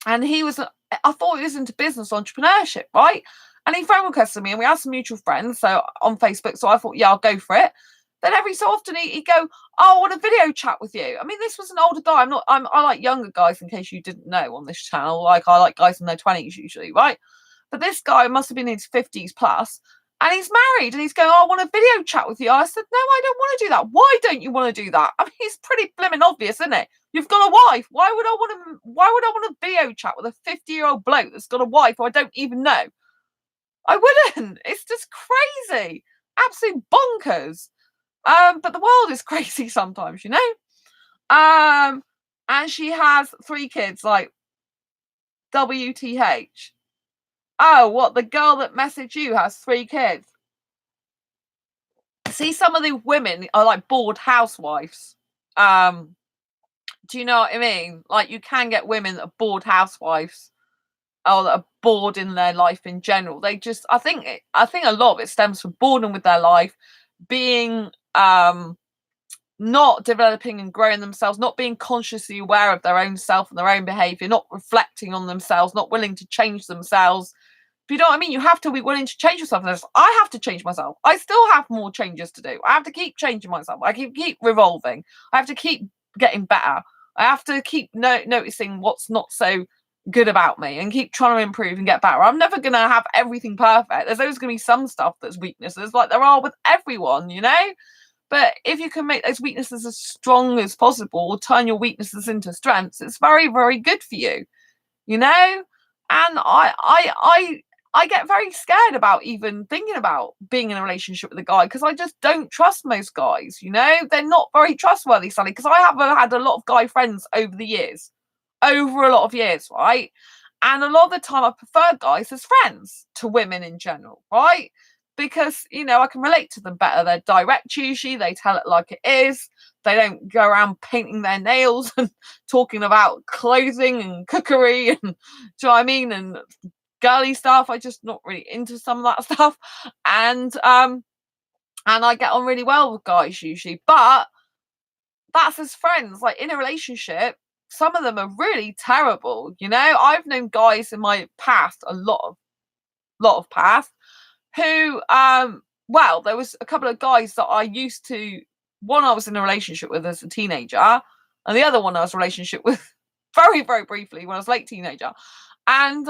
and I thought he was into business entrepreneurship, right? And he friend requested me and we had some mutual friends on Facebook. So I thought, yeah, I'll go for it. then every so often he'd go, oh, I want a video chat with you. I mean, this was an older guy. I like younger guys, in case you didn't know, on this channel. Like, I like guys in their 20s usually, right? But this guy must have been in his 50s plus, and he's married, and he's going, oh, I want a video chat with you. I said, no, I don't want to do that. Why don't you want to do that? I mean, it's pretty blimmin' obvious, isn't it? You've got a wife. Why would I want a video chat with a 50-year-old bloke that's got a wife who I don't even know? I wouldn't. It's just crazy. Absolute bonkers. But the world is crazy sometimes, you know? And she has 3 kids, like, WTH. Oh, what? The girl that messaged you has 3 kids. See, some of the women are like bored housewives. Do you know what I mean? Like, you can get women that are bored housewives, or that are bored in their life in general. They just, I think a lot of it stems from boredom with their life, being not developing and growing themselves, not being consciously aware of their own self and their own behavior, not reflecting on themselves, not willing to change themselves. But you know what I mean? You have to be willing to change yourself. I have to change myself. I still have more changes to do. I have to keep changing myself. I keep revolving. I have to keep getting better. I have to keep noticing what's not so good about me and keep trying to improve and get better. I'm never going to have everything perfect. There's always going to be some stuff that's weaknesses, like there are with everyone, you know? But if you can make those weaknesses as strong as possible, or turn your weaknesses into strengths, it's very, very good for you, you know? And I get very scared about even thinking about being in a relationship with a guy, because I just don't trust most guys, you know? They're not very trustworthy, Sally, because I have had a lot of guy friends over the years, over a lot of years, right? And a lot of the time I prefer guys as friends to women in general, right? Because, you know, I can relate to them better. They're direct usually, they tell it like it is. They don't go around painting their nails and talking about clothing and cookery and, do you know what I mean? And girly stuff. I just not really into some of that stuff. And I get on really well with guys usually. But that's as friends. Like, in a relationship, some of them are really terrible, you know? I've known guys in my past, a lot of past, who well, there was a couple of guys that I used to, one I was in a relationship with as a teenager, and the other one I was in a relationship with very, very briefly when I was late teenager. And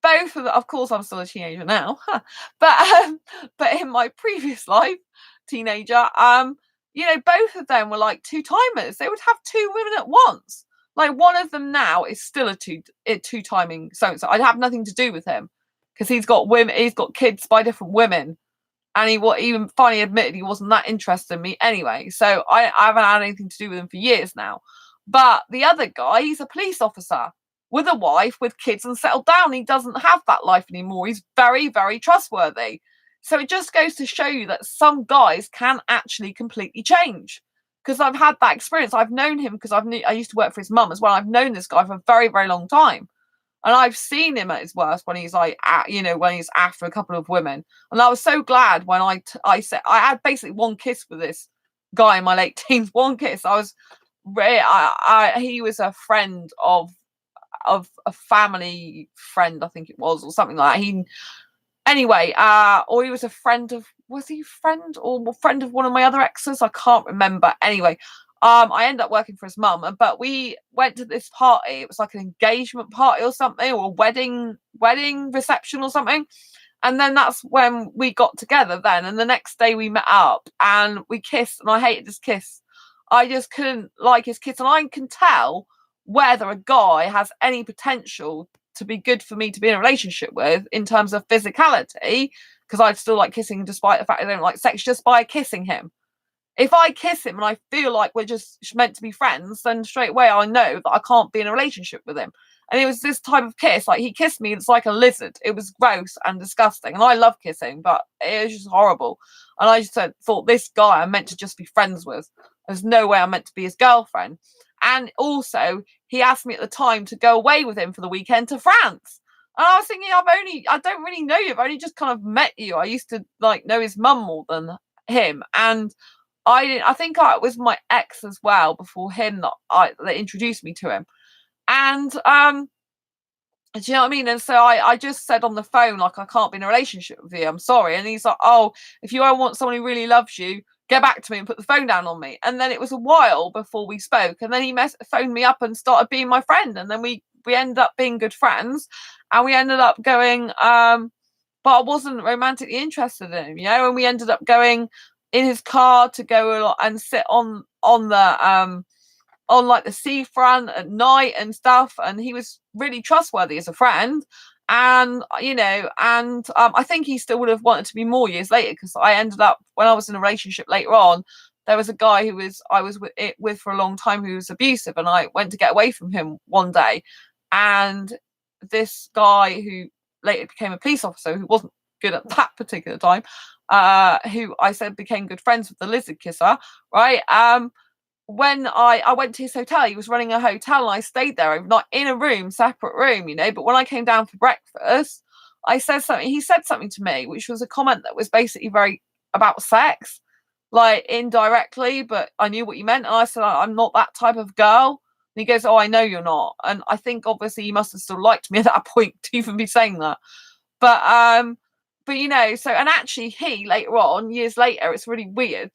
both of course I'm still a teenager now, but in my previous life, teenager, you know, both of them were like 2-timers. They would have 2 women at once. Like, one of them now is still a two-timing so I'd have nothing to do with him, because he's got kids by different women, and he even finally admitted he wasn't that interested in me anyway. So I haven't had anything to do with him for years now. But the other guy, he's a police officer with a wife, with kids, and settled down. He doesn't have that life anymore. He's very, very trustworthy. So it just goes to show you that some guys can actually completely change. Because I've had that experience. I've known him because I used to work for his mum as well. I've known this guy for a very, very long time. And I've seen him at his worst when he's like, you know, when he's after a couple of women. And I was so glad when I said, I had basically one kiss with this guy in my late teens. One kiss. I was really, he was a friend of a family friend, I think it was, or something like that. Anyway, or he was a friend of, was he friend or friend of one of my other exes? I can't remember. Anyway, I ended up working for his mum, but we went to this party. It was like an engagement party or something, or a wedding reception or something. And then that's when we got together then. And the next day we met up and we kissed, and I hated his kiss. I just couldn't like his kiss. And I can tell whether a guy has any potential to be good for me to be in a relationship with in terms of physicality, because I'd still like kissing despite the fact I don't like sex, just by kissing him. If I kiss him and I feel like we're just meant to be friends, then straight away I know that I can't be in a relationship with him. And it was this type of kiss, like he kissed me, it's like a lizard. It was gross and disgusting. And I love kissing, but it was just horrible. And I just thought, this guy I'm meant to just be friends with. There's no way I'm meant to be his girlfriend. And also, he asked me at the time to go away with him for the weekend to France. And I was thinking, I don't really know you. I've only just kind of met you. I used to like know his mum more than him. And I think it was my ex as well before him that introduced me to him. And do you know what I mean? And so I just said on the phone, like, I can't be in a relationship with you. I'm sorry. And he's like, oh, if you want someone who really loves you, get back to me and put the phone down on me. And then it was a while before we spoke. And then he phoned me up and started being my friend. And then we ended up being good friends. And we ended up going, but I wasn't romantically interested in him, you know. And we ended up going in his car to go and sit on the on like the seafront at night and stuff. And he was really trustworthy as a friend. And you know, and I think he still would have wanted to be more years later, because I ended up, when I was in a relationship later on, there was a guy who I was with for a long time who was abusive, and I went to get away from him one day, and this guy who later became a police officer, who wasn't good at that particular time, who I said became good friends with the lizard kisser, right? When I went to his hotel, he was running a hotel, and I stayed there overnight in a room, separate room, you know. But when I came down for breakfast, I said something. He said something to me, which was a comment that was basically very about sex, like indirectly, but I knew what he meant. And I said, I'm not that type of girl. And he goes, oh, I know you're not. And I think obviously he must have still liked me at that point to even be saying that. But you know, so, and actually he later on, years later, it's really weird,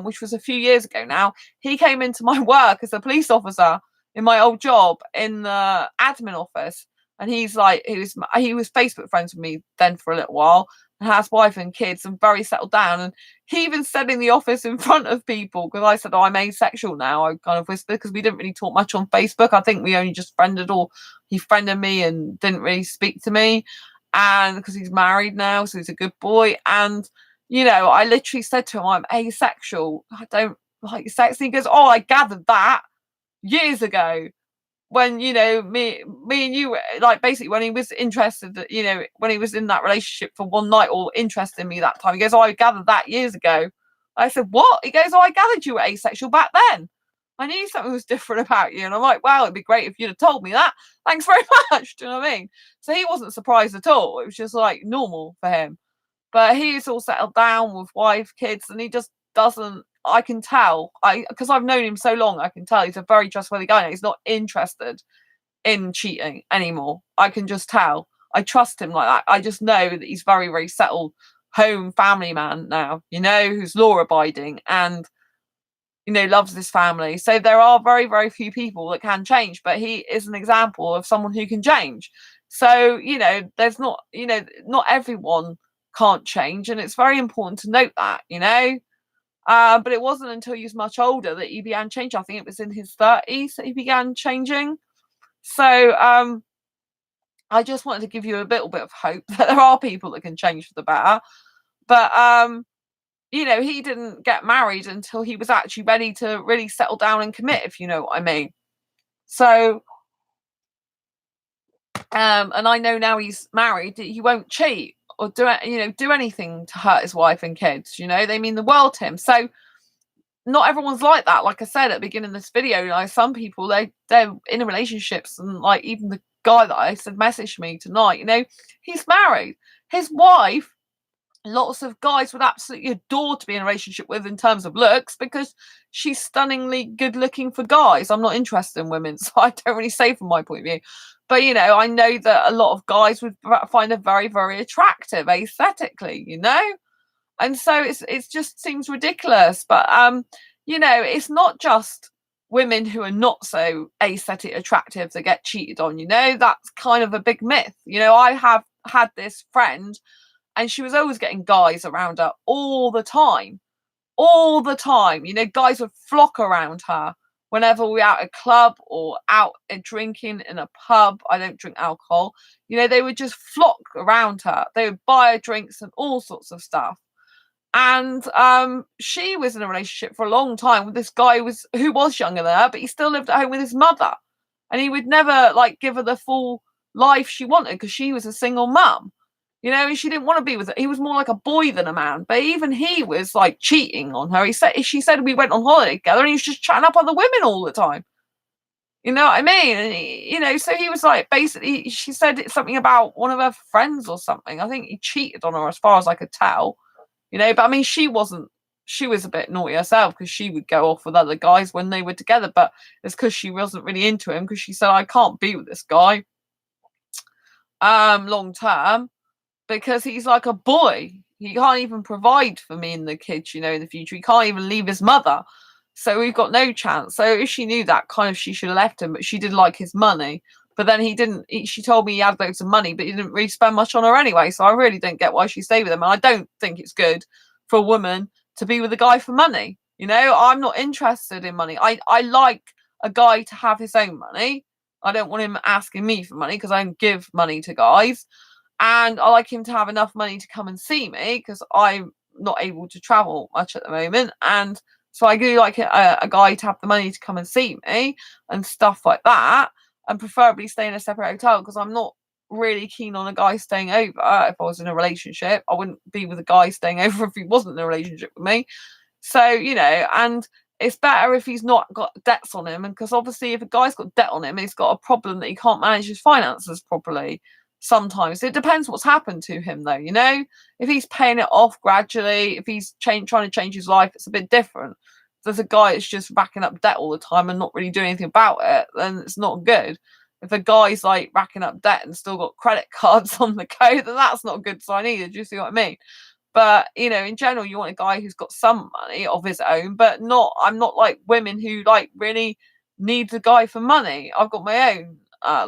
which was a few years ago now, he came into my work as a police officer in my old job in the admin office. And he's like, he was Facebook friends with me then for a little while, and has wife and kids and very settled down. And he even said in the office in front of people, because I said, oh, I'm asexual now, I kind of whispered, because we didn't really talk much on Facebook. I think we only just friended, or he friended me and didn't really speak to me. And because he's married now, so he's a good boy. And you know, I literally said to him, I'm asexual, I don't like sex. And he goes, oh, I gathered that years ago, when, you know, me and you, like, basically when he was interested, you know, when he was in that relationship for one night, or interested in me that time. He goes, oh, I gathered that years ago. I said, what? He goes, oh, I gathered you were asexual back then. I knew something was different about you. And I'm like, wow, it'd be great if you'd have told me that. Thanks very much. Do you know what I mean? So he wasn't surprised at all. It was just like normal for him. But he's all settled down with wife, kids, and he just doesn't, I can tell, because I've known him so long, I can tell he's a very trustworthy guy. He's not interested in cheating anymore. I can just tell. I trust him like that. I just know that he's very, very settled home family man now, you know, who's law abiding and, you know, loves this family. So there are very, very few people that can change, but he is an example of someone who can change. So, you know, there's not, you know, not everyone can't change, and it's very important to note that, you know. But it wasn't until he was much older that he began changing. I think it was in his 30s that he began changing. So I just wanted to give you a little bit of hope that there are people that can change for the better. But you know, he didn't get married until he was actually ready to really settle down and commit, if you know what I mean. So and I know now he's married, he won't cheat or do anything to hurt his wife and kids. You know, they mean the world to him. So not everyone's like that. Like I said at the beginning of this video, like some people, they're in relationships, and like even the guy that I said messaged me tonight, you know, he's married. His wife, lots of guys would absolutely adore to be in a relationship with in terms of looks, because she's stunningly good looking for guys. I'm not interested in women, so I don't really say from my point of view. But, you know, I know that a lot of guys would find her very, very attractive aesthetically, you know? And so it just seems ridiculous. But, you know, it's not just women who are not so aesthetic attractive that get cheated on, you know? That's kind of a big myth. You know, I have had this friend, and she was always getting guys around her all the time. All the time. You know, guys would flock around her whenever we were out at a club or out and drinking in a pub. I don't drink alcohol. You know, they would just flock around her. They would buy her drinks and all sorts of stuff. And she was in a relationship for a long time with this guy who was younger than her, but he still lived at home with his mother. And he would never like give her the full life she wanted, because she was a single mum. You know, and she didn't want to be with it. He was more like a boy than a man. But even he was like cheating on her. She said we went on holiday together, and he was just chatting up other women all the time. You know what I mean? And you know, so he was like, basically, she said it's something about one of her friends or something. I think he cheated on her, as far as I could tell. You know, but I mean, she was a bit naughty herself, because she would go off with other guys when they were together. But it's because she wasn't really into him, because she said, I can't be with this guy long term, because he's like a boy, He can't even provide for me and the kids, in the future. He can't even leave his mother. So we've got no chance. So if she knew that, kind of, she should have left him, but she did like his money. But then he didn't, she told me he had loads of money, but he didn't really spend much on her anyway. So I really don't get why she stayed with him. And I don't think it's good for a woman to be with a guy for money. I'm not interested in money. I like a guy to have his own money. I don't want him asking me for money because I don't give money to guys. And I like him to have enough money to come and see me because I'm not able to travel much at the moment. And so I do like a guy to have the money to come and see me and stuff like that. And preferably stay in a separate hotel because I'm not really keen on a guy staying over if I was in a relationship. I wouldn't be with a guy staying over if he wasn't in a relationship with me. So, and it's better if he's not got debts on him. And because obviously if a guy's got debt on him, he's got a problem that he can't manage his finances properly. Sometimes it depends what's happened to him though, if he's paying it off gradually, if he's trying to change his life, it's a bit different. If there's a guy that's just racking up debt all the time and not really doing anything about it, then it's not good. If a guy's like racking up debt and still got credit cards on the go, then that's not a good sign either. Do you see what I mean? But in general, you want a guy who's got some money of his own, but I'm not like women who like really need a guy for money. I've got my own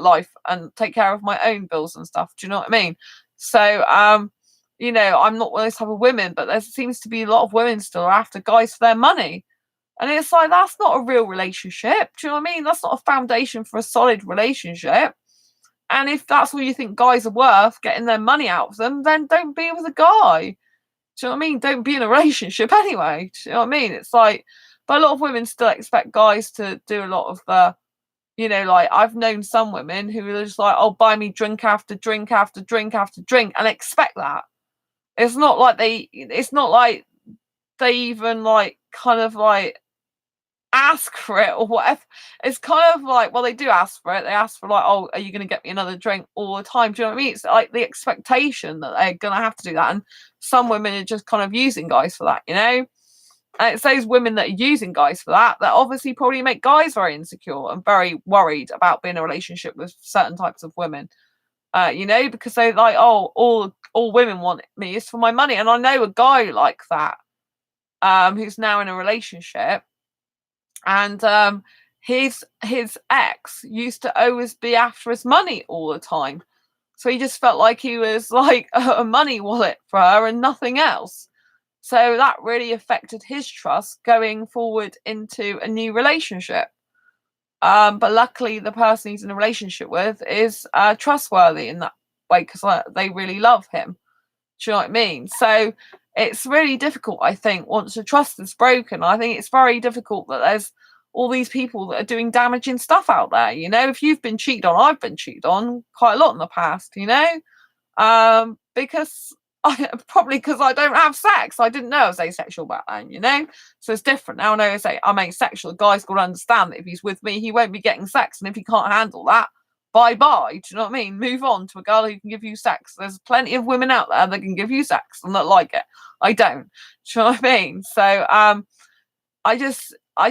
life and take care of my own bills and stuff. Do you know what I mean? So I'm not one of those type of women, but there seems to be a lot of women still after guys for their money. And it's like, that's not a real relationship. Do you know what I mean? That's not a foundation for a solid relationship. And if that's what you think guys are worth, getting their money out of them, then don't be with a guy. Do you know what I mean? Don't be in a relationship anyway. Do you know what I mean? It's like, but a lot of women still expect guys to do a lot of the, like I've known some women who are just like, oh, buy me drink after drink after drink after drink and expect that. It's not like they even like kind of like ask for it or whatever. It's kind of like, well, they do ask for it. They ask for like, oh, are you going to get me another drink all the time? Do you know what I mean? It's like the expectation that they're going to have to do that. And some women are just kind of using guys for that, And it's those women that are using guys for that obviously probably make guys very insecure and very worried about being in a relationship with certain types of women. Because they're like, oh, all women want me is for my money. And I know a guy like that, who's now in a relationship. And his ex used to always be after his money all the time. So he just felt like he was like a money wallet for her and nothing else. So that really affected his trust going forward into a new relationship. But luckily, the person he's in a relationship with is trustworthy in that way because they really love him. Do you know what I mean? So it's really difficult, I think, once the trust is broken. I think it's very difficult that there's all these people that are doing damaging stuff out there. If you've been cheated on, I've been cheated on quite a lot in the past, because probably because I don't have sex. I didn't know I was asexual back then, So it's different now. I know I'm asexual. The guy's got to understand that if he's with me, he won't be getting sex. And if he can't handle that, bye-bye. Do you know what I mean? Move on to a girl who can give you sex. There's plenty of women out there that can give you sex and that like it. I don't. Do you know what I mean? So I just I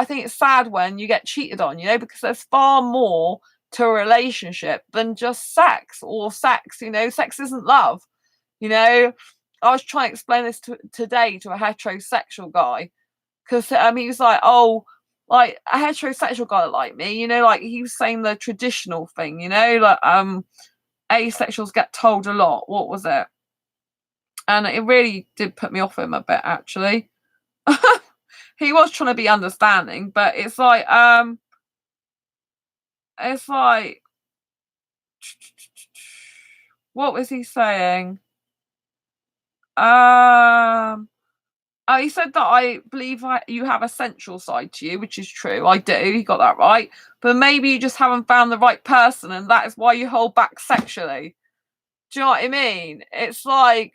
think it's sad when you get cheated on, because there's far more to a relationship than just sex or sex. Sex isn't love. I was trying to explain this today to a heterosexual guy because he was like, oh, like a heterosexual guy like me, like he was saying the traditional thing, like asexuals get told a lot. What was it? And it really did put me off him a bit, actually. He was trying to be understanding, but it's like what was he saying? He said that I believe you have a sensual side to you, which is true. I do. He got that right. But maybe you just haven't found the right person, and that is why you hold back sexually. Do you know what I mean? It's like,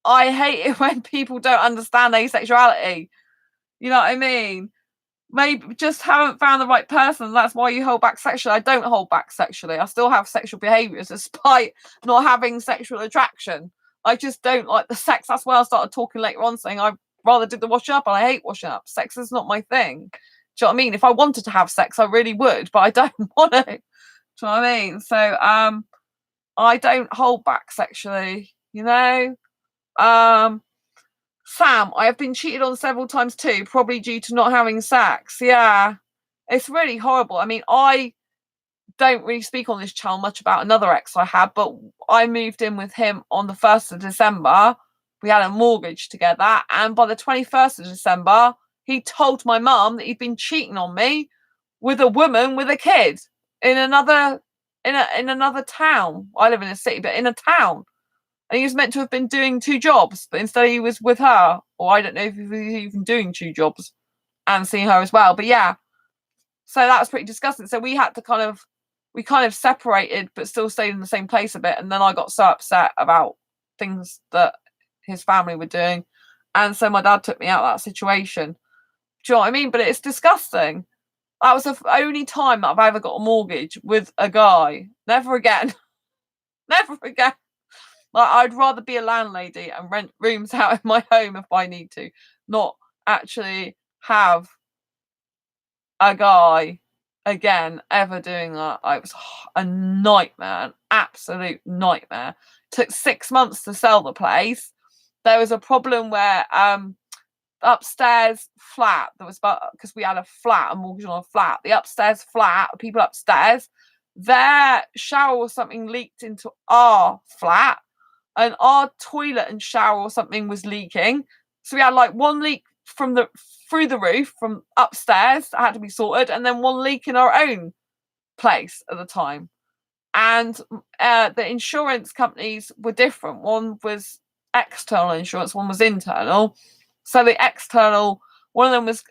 I hate it when people don't understand asexuality. You know what I mean? Maybe just haven't found the right person. That's why you hold back sexually. I don't hold back sexually. I still have sexual behaviours despite not having sexual attraction. I just don't like the sex. That's why I started talking later on, saying I rather did the washing up, and I hate washing up. Sex is not my thing. Do you know what I mean? If I wanted to have sex, I really would, but I don't want to. Do you know what I mean? So I don't hold back sexually, Sam, I have been cheated on several times too, probably due to not having sex. Yeah, it's really horrible. I mean, I don't really speak on this channel much about another ex I had, but I moved in with him on the 1st of December. We had a mortgage together, and by the 21st of December, he told my mum that he'd been cheating on me with a woman with a kid in another town. I live in a city, but in a town. And he was meant to have been doing 2 jobs, but instead he was with her. Or I don't know if he was even doing 2 jobs and seeing her as well. But yeah, so that was pretty disgusting. So we kind of separated, but still stayed in the same place a bit. And then I got so upset about things that his family were doing. And so my dad took me out of that situation. Do you know what I mean? But it's disgusting. That was the only time that I've ever got a mortgage with a guy. Never again. Never again. Like, I'd rather be a landlady and rent rooms out in my home if I need to, not actually have a guy again ever doing that. It was a nightmare, an absolute nightmare. Took 6 months to sell the place. There was a problem where upstairs flat, there was because we had a mortgage on a flat. The upstairs flat, people upstairs, their shower or something leaked into our flat. And our toilet and shower or something was leaking. So we had like one leak through the roof from upstairs that had to be sorted, and then one leak in our own place at the time. And the insurance companies were different. One was external insurance, one was internal. So the external, one of them was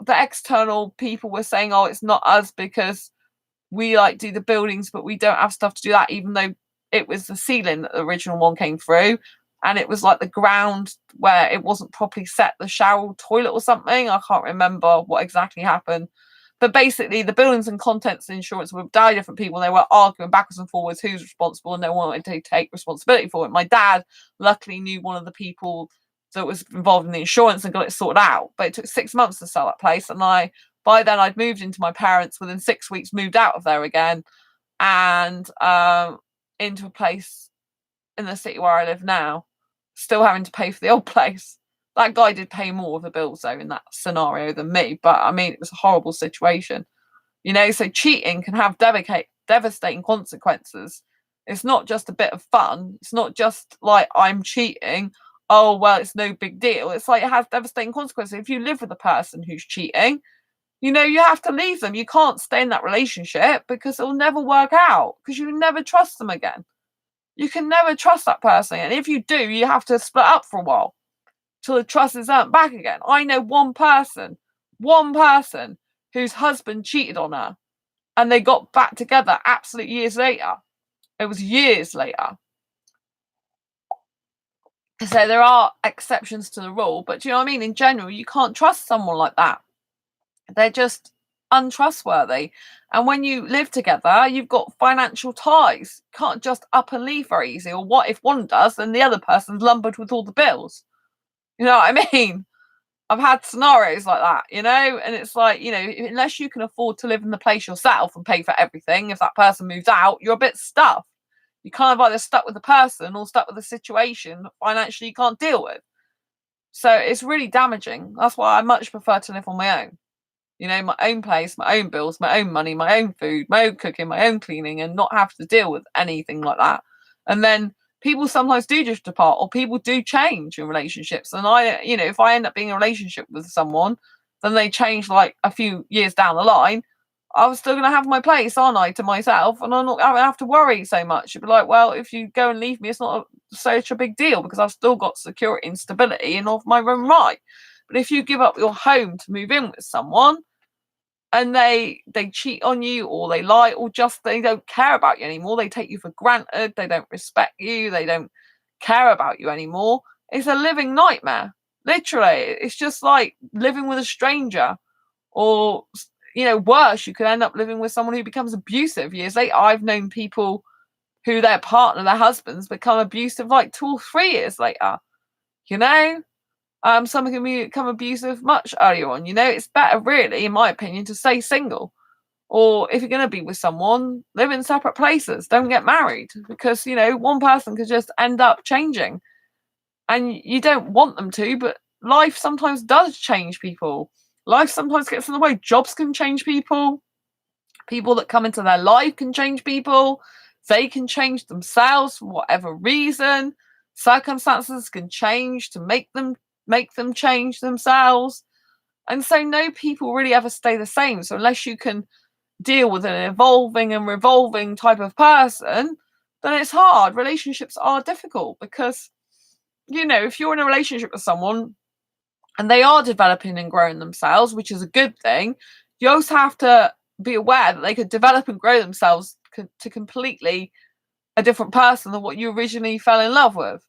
the external people were saying, oh, it's not us because we like do the buildings, but we don't have stuff to do that, even though it was the ceiling that the original one came through, and it was like the ground where it wasn't properly set, the shower toilet or something. I can't remember what exactly happened, but basically the buildings and contents insurance were different people. They were arguing backwards and forwards who's responsible, and no one wanted to take responsibility for it. My dad luckily knew one of the people that was involved in the insurance and got it sorted out, but it took 6 months to sell that place, and by then I'd moved into my parents. Within 6 weeks moved out of there again, and into a place in the city where I live now, still having to pay for the old place. That guy did pay more of the bills though in that scenario than me, but I mean, it was a horrible situation, so cheating can have devastating consequences. It's not just a bit of fun. It's not just like, I'm cheating, oh well, it's no big deal. It's like, it has devastating consequences. If you live with a person who's cheating, you have to leave them. You can't stay in that relationship because it'll never work out, because you never trust them again. You can never trust that person. And if you do, you have to split up for a while till the trust is earned back again. I know one person whose husband cheated on her, and they got back together absolute years later. It was years later. So there are exceptions to the rule, but do you know what I mean? In general, you can't trust someone like that. They're just untrustworthy. And when you live together, you've got financial ties. You can't just up and leave very easy. Or what if one does, then the other person's lumbered with all the bills? You know what I mean? I've had scenarios like that, and it's like, unless you can afford to live in the place yourself and pay for everything, if that person moves out, you're a bit stuffed. You're kind of either stuck with the person or stuck with a situation that financially you can't deal with. So it's really damaging. That's why I much prefer to live on my own. My own place, my own bills, my own money, my own food, my own cooking, my own cleaning, and not have to deal with anything like that. And then people sometimes do drift apart, or people do change in relationships. And if I end up being in a relationship with someone, then they change like a few years down the line, I was still going to have my place, aren't I, to myself, and I'm not going to have to worry so much. It'd be like, well, if you go and leave me, it's not such a big deal because I've still got security and stability and of my own right. But if you give up your home to move in with someone, and they cheat on you, or they lie, or just they don't care about you anymore, they take you for granted, they don't respect you, they don't care about you anymore, it's a living nightmare. Literally, it's just like living with a stranger. Or worse, you could end up living with someone who becomes abusive years later. I've known people who their partner, their husbands, become abusive like 2 or 3 years later. Someone can become abusive much earlier on. It's better, really, in my opinion, to stay single. Or if you're going to be with someone, live in separate places. Don't get married, because one person could just end up changing. And you don't want them to, but life sometimes does change people. Life sometimes gets in the way. Jobs can change people. People that come into their life can change people. They can change themselves for whatever reason. Circumstances can change to make them change themselves. And so no people really ever stay the same. So unless you can deal with an evolving and revolving type of person, then it's hard. Relationships are difficult because, if you're in a relationship with someone and they are developing and growing themselves, which is a good thing, you also have to be aware that they could develop and grow themselves to completely a different person than what you originally fell in love with.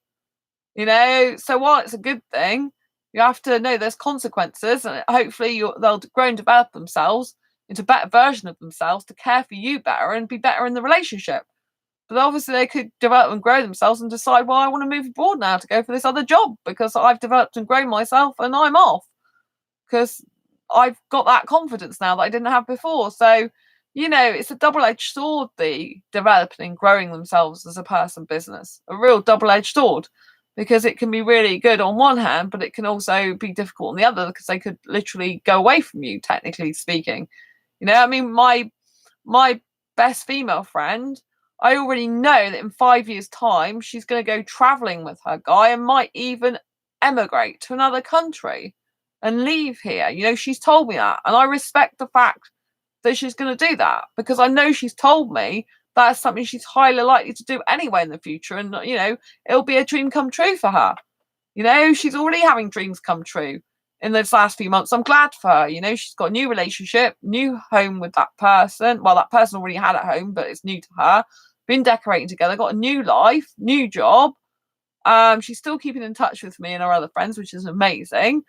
So while it's a good thing, you have to know there's consequences, and hopefully they'll grow and develop themselves into a better version of themselves to care for you better and be better in the relationship. But obviously they could develop and grow themselves and decide, well, I want to move abroad now to go for this other job because I've developed and grown myself and I'm off because I've got that confidence now that I didn't have before. So, it's a double-edged sword, the developing and growing themselves as a person business, a real double-edged sword, because it can be really good on one hand, but it can also be difficult on the other because they could literally go away from you, technically speaking. My best female friend, I already know that in 5 years' time, she's going to go traveling with her guy and might even emigrate to another country and leave here. She's told me that. And I respect the fact that she's going to do that because I know she's told me that's something she's highly likely to do anyway in the future. And, it'll be a dream come true for her. She's already having dreams come true in those last few months. I'm glad for her. She's got a new relationship, new home with that person. Well, that person already had a home, but it's new to her. Been decorating together, got a new life, new job. She's still keeping in touch with me and her other friends, which is amazing.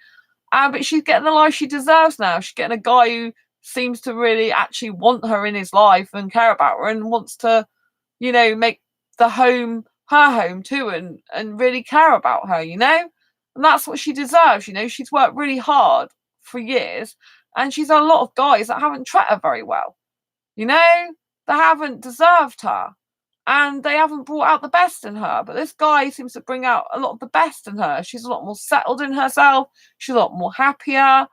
But she's getting the life she deserves now. She's getting a guy who seems to really actually want her in his life and care about her and wants to, make the home her home too and really care about her, And that's what she deserves, She's worked really hard for years and she's had a lot of guys that haven't treated her very well, They haven't deserved her and they haven't brought out the best in her. But this guy seems to bring out a lot of the best in her. She's a lot more settled in herself. She's a lot more happier,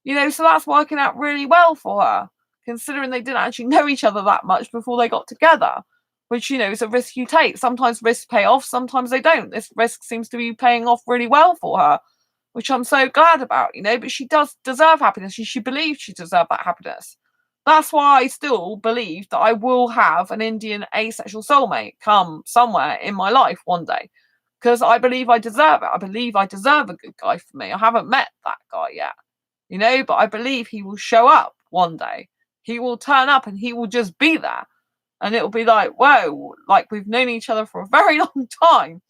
so that's working out really well for her, considering they didn't actually know each other that much before they got together, which, is a risk you take. Sometimes risks pay off, sometimes they don't. This risk seems to be paying off really well for her, which I'm so glad about, but she does deserve happiness. She believes she deserves that happiness. That's why I still believe that I will have an Indian asexual soulmate come somewhere in my life one day, because I believe I deserve it. I believe I deserve a good guy for me. I haven't met that guy yet, but I believe he will show up one day. He will turn up and he will just be there. And it'll be like, whoa, like we've known each other for a very long time.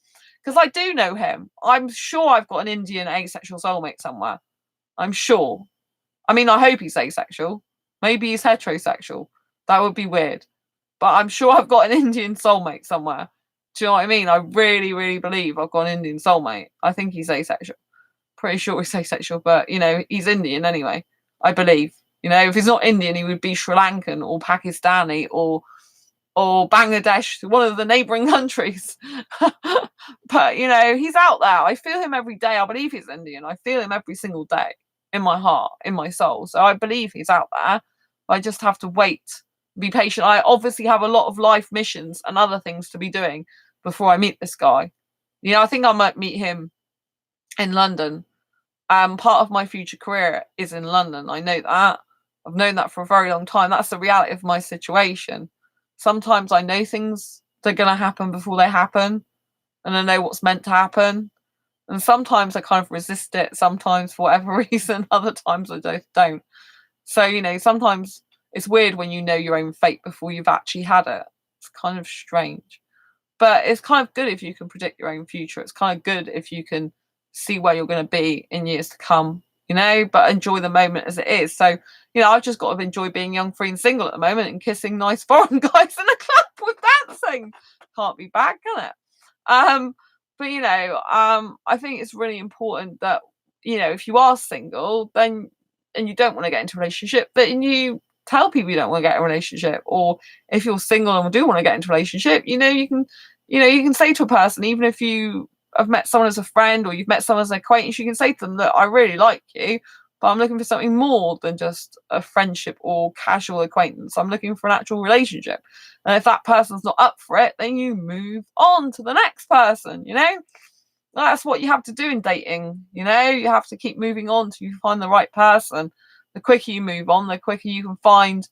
Because I do know him. I'm sure I've got an Indian asexual soulmate somewhere. I'm sure. I mean, I hope he's asexual. Maybe he's heterosexual. That would be weird. But I'm sure I've got an Indian soulmate somewhere. Do you know what I mean? I really, really believe I've got an Indian soulmate. I think he's asexual. Pretty sure he's asexual, but, he's Indian anyway. I believe. If he's not Indian, he would be Sri Lankan or Pakistani or Bangladesh, one of the neighbouring countries. But, he's out there. I feel him every day. I believe he's Indian. I feel him every single day in my heart, in my soul. So I believe he's out there. I just have to wait, be patient. I obviously have a lot of life missions and other things to be doing before I meet this guy. I think I might meet him in London. Part of my future career is in London. I know that. I've known that for a very long time. That's the reality of my situation. Sometimes I know things that are going to happen before they happen, and I know what's meant to happen. And sometimes I kind of resist it, sometimes for whatever reason, other times I don't. So, sometimes it's weird when you know your own fate before you've actually had it. It's kind of strange. But it's kind of good if you can predict your own future. It's kind of good if you can see where you're going to be in years to come, but enjoy the moment as it is. So, I've just got to enjoy being young, free and single at the moment and kissing nice foreign guys in a club with dancing. Can't be bad, can it? But, I think it's really important that, if you are single, then, and you don't want to get into a relationship, then you tell people you don't want to get in a relationship. Or if you're single and do want to get into a relationship, you can say to a person, even if you have met someone as a friend, or you've met someone as an acquaintance, you can say to them, look, I really like you, but I'm looking for something more than just a friendship or casual acquaintance. I'm looking for an actual relationship. And if that person's not up for it, then you move on to the next person, you know? That's what you have to do in dating, you know? You have to keep moving on till you find the right person. The quicker you move on, the quicker you can find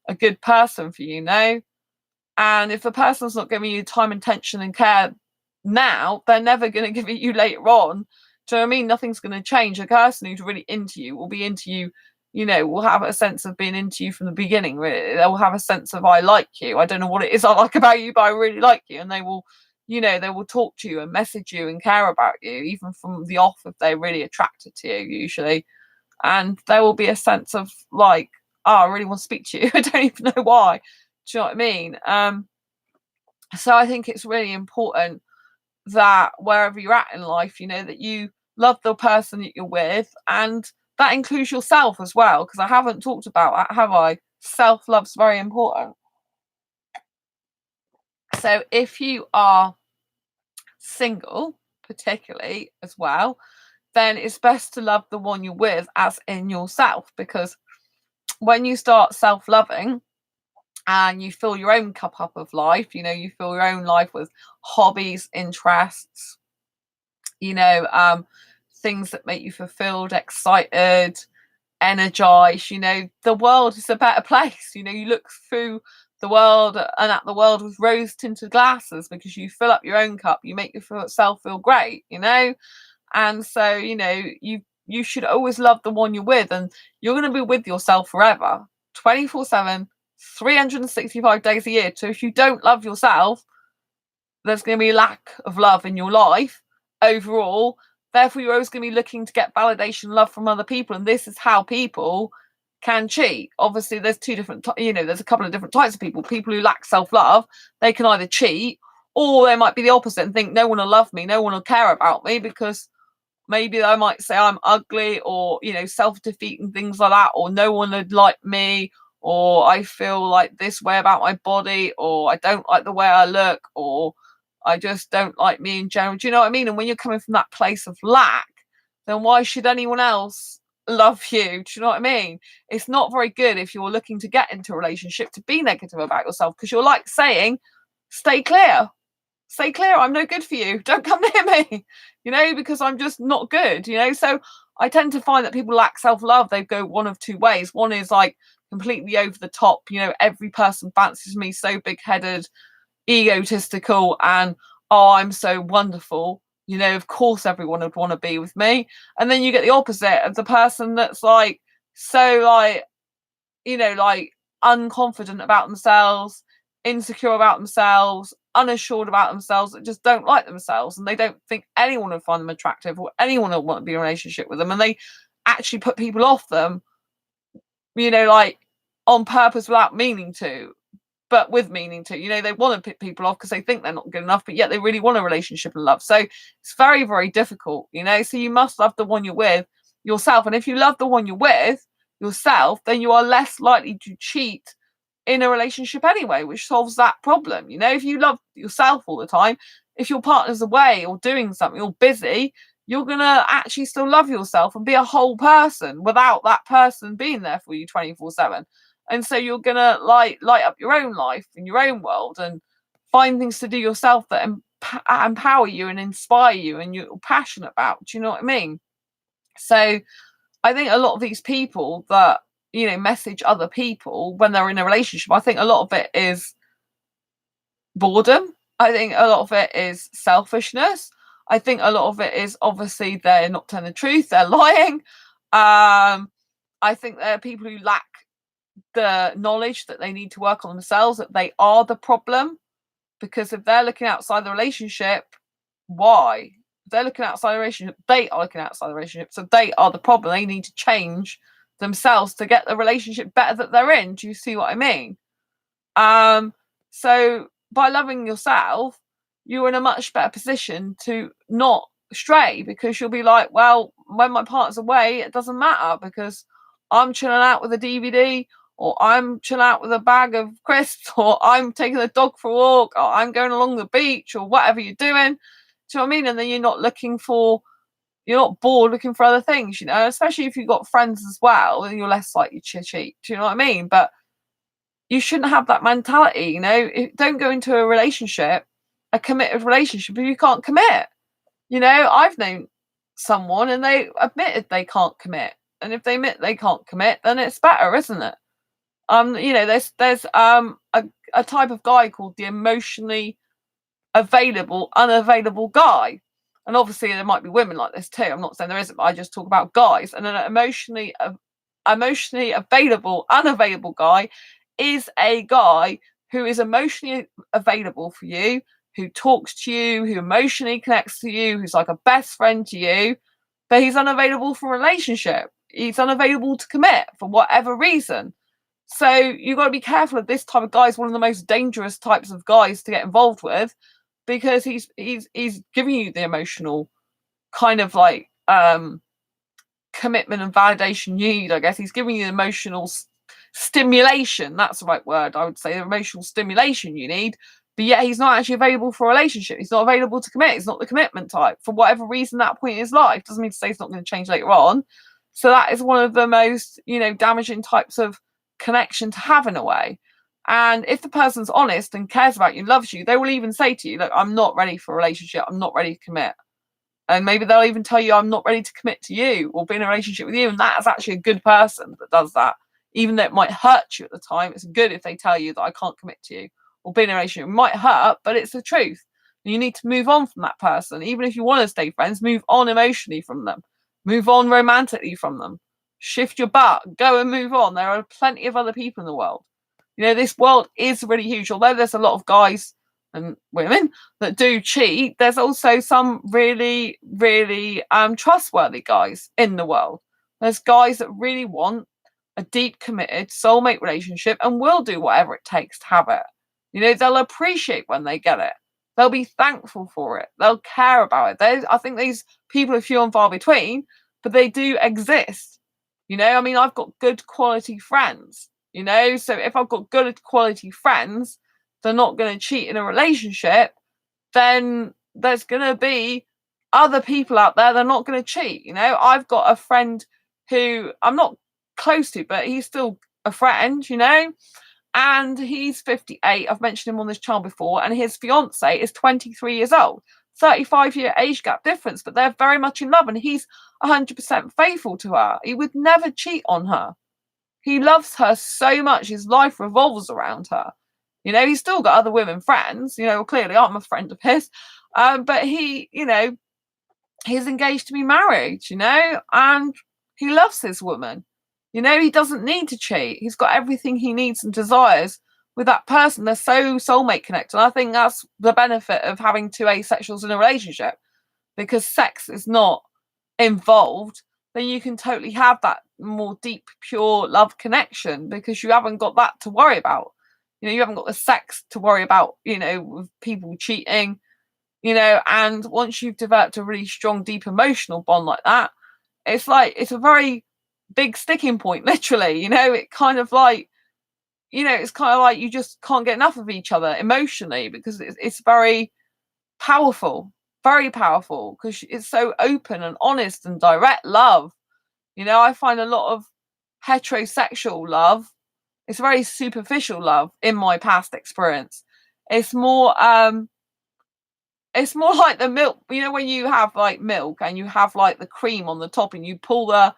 a good person for you, you know? And if the person's not giving you time, attention, and care now, they're never going to give it you later on. Do you know what I mean? Nothing's going to change. A person who's really into you will be into you, you know, will have a sense of being into you from the beginning. Really. They'll have a sense of, I like you. I don't know what it is I like about you, but I really like you. And they will, you know, they will talk to you and message you and care about you, even from the off if they're really attracted to you, usually. And there will be a sense of like, oh, I really want to speak to you. I don't even know why. Do you know what I mean? So I think it's really important that wherever you're at in life, you know, that you love the person that you're with, and that includes yourself as well, because I haven't talked about that, have I? Self-love's very important. So if you are single, particularly as well, then it's best to love the one you're with as in yourself, because when you start self-loving and you fill your own cup up of life, you know, you fill your own life with hobbies, interests, you know, things that make you fulfilled, excited, energized, you know, the world is a better place. You know, you look through the world and at the world with rose tinted glasses, because you fill up your own cup, you make yourself feel great, you know. And so, you know, you should always love the one you're with, and you're going to be with yourself forever, 24/7, 365 days a year. So if you don't love yourself, there's going to be a lack of love in your life overall. Therefore, you're always going to be looking to get validation, love from other people. And this is how people can cheat. Obviously, there's two different, you know, there's a couple of different types of people. People who lack self-love, they can either cheat, or they might be the opposite and think no one will love me, no one will care about me, because maybe I might say I'm ugly, or, you know, self-defeating, things like that, or no one would like me, or I feel like this way about my body, or I don't like the way I look, or I just don't like me in general. Do you know what I mean? And when you're coming from that place of lack, then why should anyone else love you? Do you know what I mean? It's not very good if you're looking to get into a relationship to be negative about yourself, because you're like saying, stay clear. Stay clear. I'm no good for you. Don't come near me, you know, because I'm just not good, you know. So I tend to find that people lack self-love. They go one of two ways. One is like completely over the top, you know, every person fancies me, so big-headed, egotistical, and oh, I'm so wonderful, you know, of course everyone would want to be with me. And then you get the opposite of the person that's like so like, you know, like unconfident about themselves, insecure about themselves, unassured about themselves, that just don't like themselves, and they don't think anyone would find them attractive or anyone would want to be in a relationship with them, and they actually put people off them, you know, like on purpose without meaning to, but with meaning to. You know, they want to pick people off because they think they're not good enough, but yet they really want a relationship and love. So it's very, very difficult, you know. So you must love the one you're with yourself. And if you love the one you're with yourself, then you are less likely to cheat in a relationship anyway, which solves that problem. You know, if you love yourself all the time, if your partner's away or doing something or busy, you're gonna actually still love yourself and be a whole person without that person being there for you 24/7. And so you're gonna light up your own life in your own world and find things to do yourself that empower you and inspire you and you're passionate about. Do you know what I mean? So I think a lot of these people that, you know, message other people when they're in a relationship, I think a lot of it is boredom. I think a lot of it is selfishness. I think a lot of it is obviously they're not telling the truth, they're lying. I think there are people who lack the knowledge that they need to work on themselves, that they are the problem. Because if they're looking outside the relationship, why? If they're looking outside the relationship, they are looking outside the relationship. So they are the problem. They need to change themselves to get the relationship better that they're in. Do you see what I mean? So by loving yourself, you're in a much better position to not stray, because you'll be like, well, when my partner's away, it doesn't matter because I'm chilling out with a DVD, or I'm chilling out with a bag of crisps, or I'm taking the dog for a walk, or I'm going along the beach, or whatever you're doing. Do you know what I mean? And then you're not bored looking for other things, you know, especially if you've got friends as well, and you're less likely to cheat. Do you know what I mean? But you shouldn't have that mentality, you know. Don't go into a relationship, a committed relationship, if you can't commit. You know, I've known someone and they admitted they can't commit. And if they admit they can't commit, then it's better, isn't it? You know, there's a type of guy called the emotionally available, unavailable guy. And obviously there might be women like this too. I'm not saying there isn't, but I just talk about guys. And an emotionally available, unavailable guy is a guy who is emotionally available for you, who talks to you, who emotionally connects to you, who's like a best friend to you, but he's unavailable for a relationship. He's unavailable to commit for whatever reason. So you've got to be careful of this type of guy. Is one of the most dangerous types of guys to get involved with, because he's giving you the emotional kind of like commitment and validation you need. I guess he's giving you the emotional stimulation. That's the right word, I would say. The emotional stimulation you need. But yet he's not actually available for a relationship. He's not available to commit. He's not the commitment type for whatever reason. That point in his life doesn't mean to say he's not going to change later on. So that is one of the most, you know, damaging types of connection to have in a way. And if the person's honest and cares about you and loves you, they will even say to you, look, I'm not ready for a relationship. I'm not ready to commit. And maybe they'll even tell you, I'm not ready to commit to you or be in a relationship with you. And that is actually a good person that does that. Even though it might hurt you at the time, it's good if they tell you that I can't commit to you or be in a relationship. It might hurt, but it's the truth. And you need to move on from that person. Even if you want to stay friends, move on emotionally from them. Move on romantically from them. Shift your butt. Go and move on. There are plenty of other people in the world. You know, this world is really huge. Although there's a lot of guys and women that do cheat, there's also some really, really trustworthy guys in the world. There's guys that really want a deep, committed soulmate relationship and will do whatever it takes to have it. You know, they'll appreciate when they get it. They'll be thankful for it. They'll care about it. I think these people are few and far between, but they do exist. You know, I mean, I've got good quality friends, you know, so if I've got good quality friends, they're not going to cheat in a relationship, then there's going to be other people out there that are not going to cheat. You know, I've got a friend who I'm not close to, but he's still a friend, you know, and he's 58. I've mentioned him on this channel before, and his fiance is 23 years old. 35-year age gap difference, but they're very much in love, and he's 100% faithful to her. He would never cheat on her. He loves her so much. His life revolves around her. You know, he's still got other women friends. You know, clearly I'm a friend of his, but he, you know, he's engaged to be married. You know, and he loves his woman. You know, he doesn't need to cheat. He's got everything he needs and desires with that person. They're so soulmate connected. And I think that's the benefit of having two asexuals in a relationship, because sex is not involved. Then you can totally have that more deep, pure love connection, because you haven't got that to worry about. You know, you haven't got the sex to worry about, you know, with people cheating, you know, and once you've developed a really strong, deep emotional bond like that, it's like, it's a very big sticking point, literally, you know, it kind of like, you know, it's kind of like you just can't get enough of each other emotionally, because it's very powerful, because it's so open and honest and direct love. You know, I find a lot of heterosexual love, it's very superficial love in my past experience. It's more like the milk, you know, when you have like milk and you have like the cream on the top, and you pull the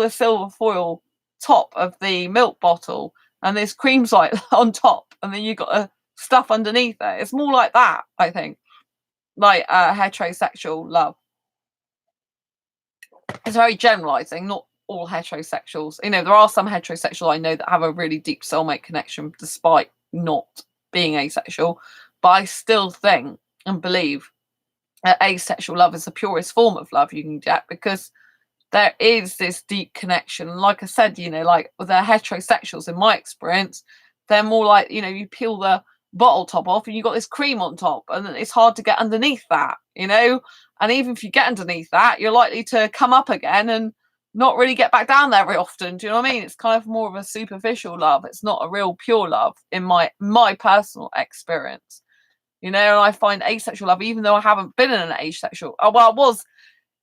silver foil top of the milk bottle, and there's cream's like on top, and then you got the stuff underneath it. It's more like that, I think, like heterosexual love. It's very generalizing, not all heterosexuals. You know, there are some heterosexual I know that have a really deep soulmate connection despite not being asexual, but I still think and believe that asexual love is the purest form of love you can get, because there is this deep connection. And like I said, you know, like with the heterosexuals, in my experience, they're more like, you know, you peel the bottle top off and you got this cream on top, and it's hard to get underneath that, you know. And even if you get underneath that, you're likely to come up again and not really get back down there very often. Do you know what I mean? It's kind of more of a superficial love. It's not a real pure love in my personal experience. you know. And I find asexual love, even though I haven't been in an asexual, well, I was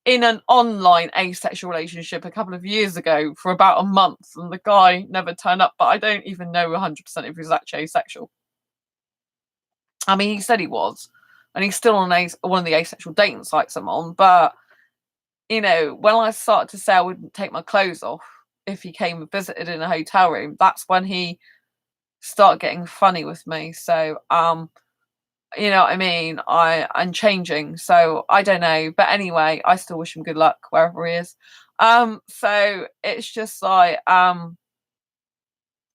in an online asexual relationship a couple of years ago for about a month, and the guy never turned up, but I don't even know 100% if he was actually asexual. I mean, he said he was, and he's still on one of the asexual dating sites I'm on, but, you know, when I started to say I wouldn't take my clothes off if he came and visited in a hotel room, that's when he started getting funny with me. So, you know what I mean? I'm changing, so I don't know. But anyway, I still wish him good luck wherever he is. So it's just like,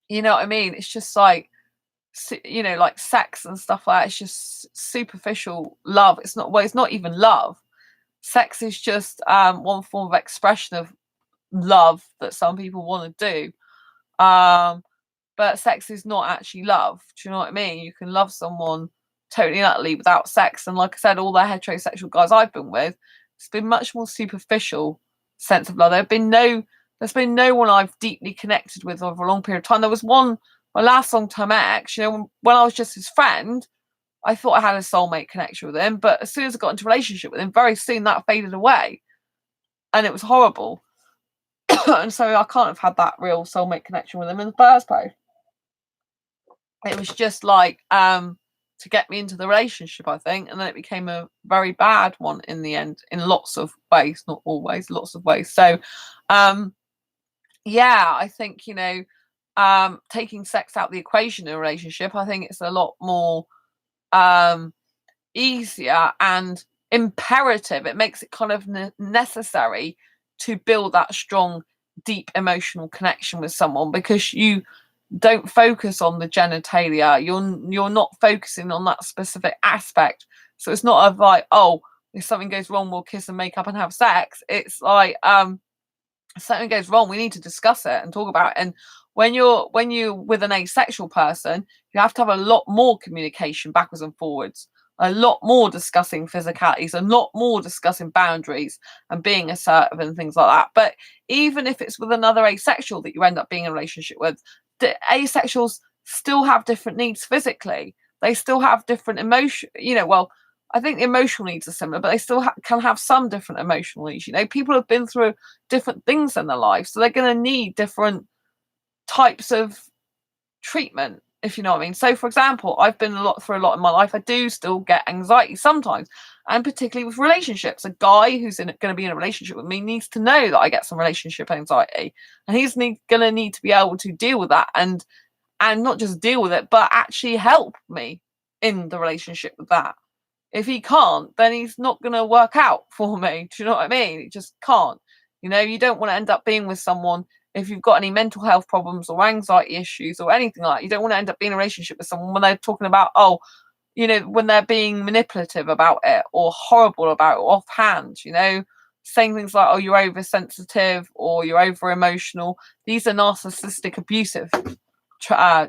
you know what I mean? It's just like, you know, like sex and stuff like that. It's just superficial love. It's not, well, it's not even love. Sex is just one form of expression of love that some people want to do. But sex is not actually love. Do you know what I mean? You can love someone totally and utterly without sex. And like I said, all the heterosexual guys I've been with, it's been much more superficial sense of love. There's been no one I've deeply connected with over a long period of time. There was one, my last long-term ex, you know, when I was just his friend, I thought I had a soulmate connection with him. But as soon as I got into a relationship with him, very soon that faded away. And it was horrible. And so I can't have had that real soulmate connection with him in the first place. It was just like to get me into the relationship, I think, and then it became a very bad one in the end, in lots of ways, not always, lots of ways. So yeah, I think, you know, taking sex out of the equation in a relationship, I think it's a lot more easier and imperative. It makes it kind of necessary to build that strong, deep emotional connection with someone, because you don't focus on the genitalia. You're not focusing on that specific aspect. So it's not of like, oh, if something goes wrong, we'll kiss and make up and have sex. It's like, if something goes wrong, we need to discuss it and talk about it. And when you're with an asexual person, you have to have a lot more communication backwards and forwards, a lot more discussing physicalities, a lot more discussing boundaries and being assertive and things like that. But even if it's with another asexual that you end up being in a relationship with, the asexuals still have different needs physically. They still have different emotion, you know, well, I think the emotional needs are similar, but they still can have some different emotional needs. You know, people have been through different things in their life, so they're going to need different types of treatment, if you know what I mean. So, for example, I've been through a lot in my life. I do still get anxiety sometimes, and particularly with relationships. A guy who's going to be in a relationship with me needs to know that I get some relationship anxiety, and he's going to need to be able to deal with that, and not just deal with it, but actually help me in the relationship with that. If he can't, then he's not going to work out for me. Do you know what I mean? He just can't. You know, you don't want to end up being with someone if you've got any mental health problems or anxiety issues or anything like that. You don't want to end up being in a relationship with someone when they're talking about, oh, you know, when they're being manipulative about it or horrible about it, or offhand, you know, saying things like, oh, you're oversensitive or you're over emotional. These are narcissistic, abusive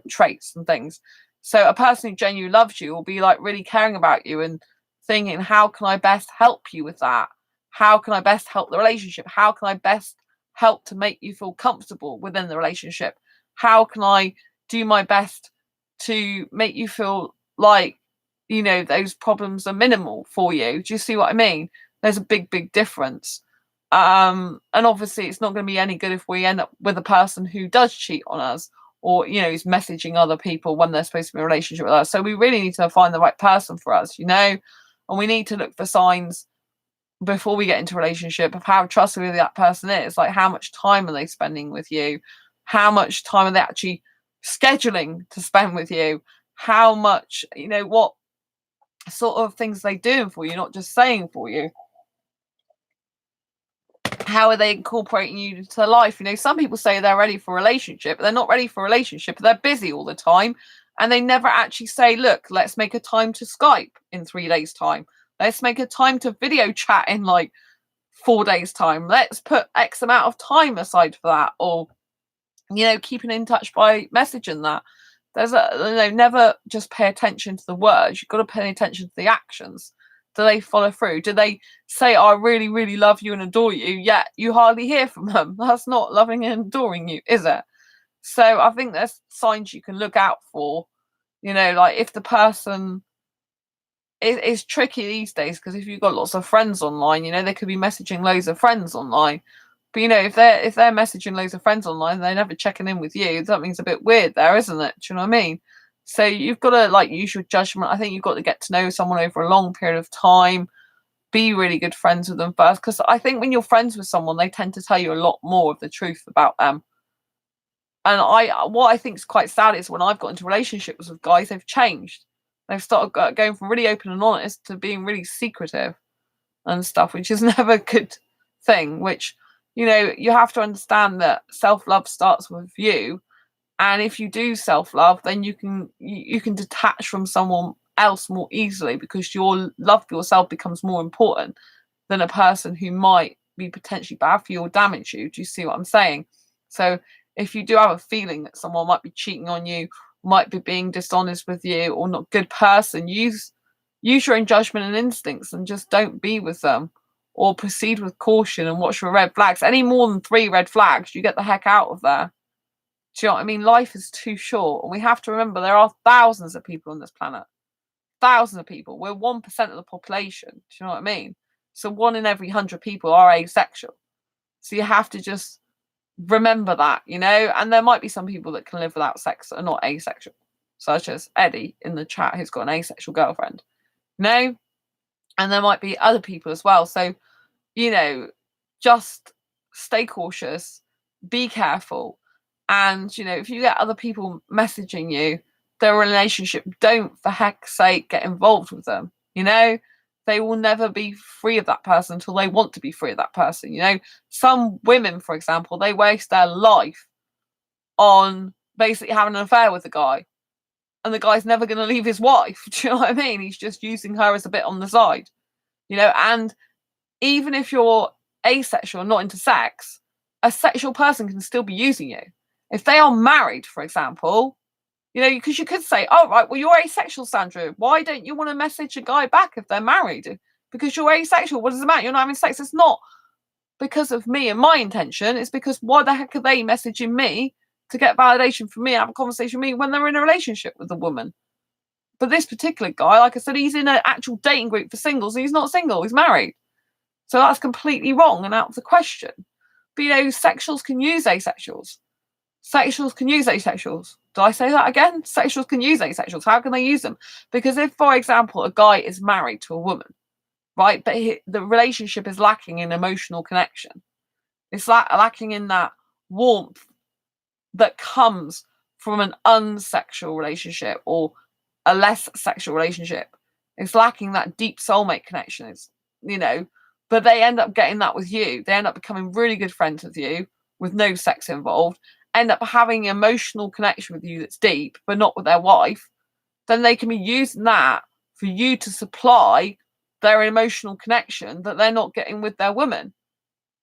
traits and things. So a person who genuinely loves you will be like really caring about you and thinking, how can I best help you with that? How can I best help the relationship? How can I best help to make you feel comfortable within the relationship? How can I do my best to make you feel like, you know, those problems are minimal for you? Do you see what I mean? There's a big, big difference. And obviously it's not going to be any good if we end up with a person who does cheat on us, or, you know, is messaging other people when they're supposed to be in a relationship with us. So we really need to find the right person for us, you know, and we need to look for signs before we get into a relationship of how trustworthy that person is. Like, how much time are they spending with you? How much time are they actually scheduling to spend with you? How much, you know, what sort of things are they doing for you, not just saying for you? How are they incorporating you into their life? You know, some people say they're ready for a relationship, but they're not ready for a relationship. They're busy all the time, and they never actually say, look, let's make a time to Skype in 3 days' time. Let's make a time to video chat in like 4 days' time. Let's put X amount of time aside for that. Or, you know, keeping in touch by messaging that. There's never just pay attention to the words. You've got to pay attention to the actions. Do they follow through? Do they say, I really, really love you and adore you, yet you hardly hear from them? That's not loving and adoring you, is it? So I think there's signs you can look out for. You know, like if the person it's tricky these days, because if you've got lots of friends online, they could be messaging loads of friends online. But if they're messaging loads of friends online, they're never checking in with you. Something's a bit weird there, isn't it? Do you know what I mean? So you've got to use your judgment. I think you've got to get to know someone over a long period of time. Be really good friends with them first, because I think when you're friends with someone, they tend to tell you a lot more of the truth about them. And what I think is quite sad is when I've got into relationships with guys, they've changed. They've started going from really open and honest to being really secretive and stuff, which is never a good thing. Which, you have to understand that self-love starts with you. And if you do self-love, then you can detach from someone else more easily, because your love for yourself becomes more important than a person who might be potentially bad for you or damage you. Do you see what I'm saying? So if you do have a feeling that someone might be cheating on you, might be being dishonest with you, or not a good person, use your own judgment and instincts, and just don't be with them, or proceed with caution and watch for red flags. Any more than 3 red flags, you get the heck out of there. Do you know what I mean? Life is too short, and we have to remember there are thousands of people on this planet. Thousands of people. We're 1% of the population. Do you know what I mean? So 1 in every 100 people are asexual. So you have to just remember that, and there might be some people that can live without sex that are not asexual, such as Eddie in the chat, who's got an asexual girlfriend, and there might be other people as well. So, just stay cautious, be careful, and if you get other people messaging you their relationship, don't for heck's sake get involved with them. They will never be free of that person until they want to be free of that person. Some women, for example, they waste their life on basically having an affair with the guy, and the guy's never going to leave his wife. Do you know what I mean? He's just using her as a bit on the side, and even if you're asexual and not into sex, a sexual person can still be using you. If they are married, for example, because you could say, oh, right, well, you're asexual, Sandra. Why don't you want to message a guy back if they're married? Because you're asexual. What does it matter? You're not having sex. It's not because of me and my intention. It's because why the heck are they messaging me to get validation from me and have a conversation with me when they're in a relationship with a woman? But this particular guy, like I said, he's in an actual dating group for singles, and he's not single. He's married. So that's completely wrong and out of the question. But, sexuals can use asexuals. Sexuals can use asexuals. Did I say that again? Sexuals can use asexuals. How can they use them? Because if, for example, a guy is married to a woman, right, but the relationship is lacking in emotional connection, it's lacking in that warmth that comes from an unsexual relationship or a less sexual relationship. It's lacking that deep soulmate connection. It's, but they end up getting that with you. They end up becoming really good friends with you with no sex involved, end up having an emotional connection with you that's deep, but not with their wife. Then they can be using that for you to supply their emotional connection that they're not getting with their woman.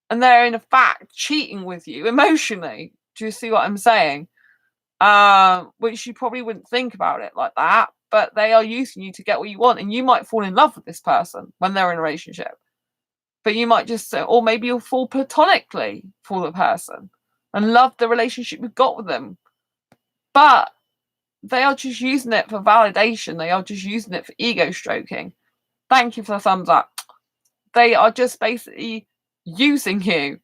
And they're in fact cheating with you emotionally. Do you see what I'm saying? Which you probably wouldn't think about it like that, but they are using you to get what you want. And you might fall in love with this person when they're in a relationship. But you might just, or maybe you'll fall platonically for the person and love the relationship you've got with them. But they are just using it for validation. They are just using it for ego stroking. Thank you for the thumbs up. They are just basically using you.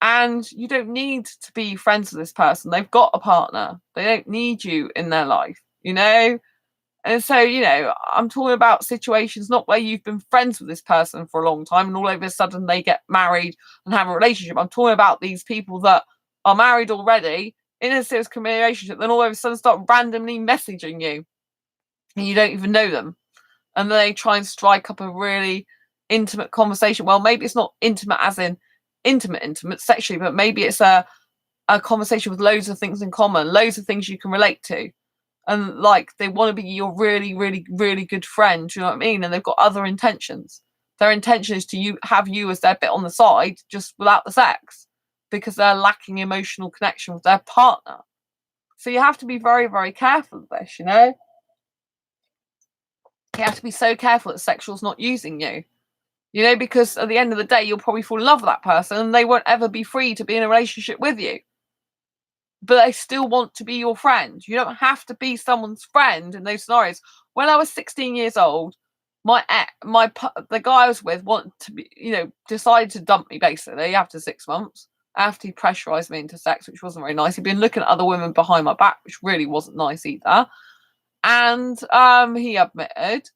And you don't need to be friends with this person. They've got a partner. They don't need you in their life, And so, I'm talking about situations not where you've been friends with this person for a long time and all over a sudden they get married and have a relationship. I'm talking about these people that are married already in a serious relationship, then all of a sudden start randomly messaging you and you don't even know them. And then they try and strike up a really intimate conversation. Well, maybe it's not intimate as in intimate sexually, but maybe it's a conversation with loads of things in common, loads of things you can relate to. And they want to be your really, really, really good friend. Do you know what I mean? And they've got other intentions. Their intention is to have you as their bit on the side, just without the sex, because they're lacking emotional connection with their partner. So you have to be very, very careful of this, You have to be so careful that sexual's not using you. Because at the end of the day, you'll probably fall in love with that person and they won't ever be free to be in a relationship with you. But they still want to be your friend. You don't have to be someone's friend in those scenarios. When I was 16 years old, the guy I was with wanted to be, decided to dump me basically after 6 months, after he pressurized me into sex, which wasn't very nice. He'd been looking at other women behind my back, which really wasn't nice either. And he admitted.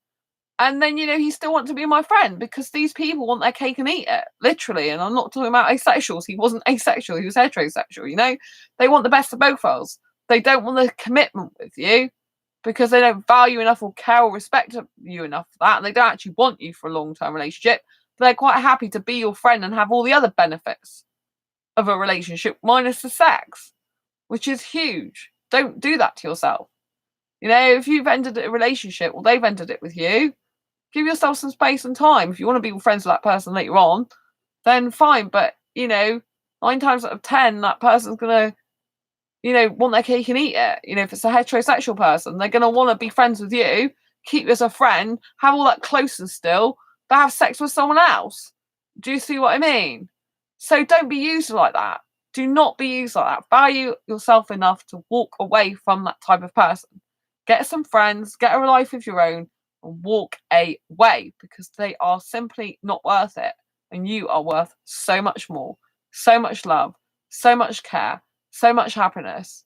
And then, he still wanted to be my friend because these people want their cake and eat it, literally. And I'm not talking about asexuals. He wasn't asexual. He was heterosexual, They want the best of both worlds. They don't want the commitment with you because they don't value enough or care or respect you enough for that. And they don't actually want you for a long-term relationship. But they're quite happy to be your friend and have all the other benefits of a relationship minus the sex, which is huge. Don't do that to yourself. If you've ended a relationship, well, they've ended it with you. Give yourself some space and time. If you want to be friends with that person later on, then fine. But, 9 times out of 10, that person's going to, want their cake and eat it. If it's a heterosexual person, they're going to want to be friends with you, keep you as a friend, have all that closeness still, but have sex with someone else. Do you see what I mean? So don't be used like that. Do not be used like that. Value yourself enough to walk away from that type of person. Get some friends, get a life of your own, and walk away because they are simply not worth it. And you are worth so much more, so much love, so much care, so much happiness.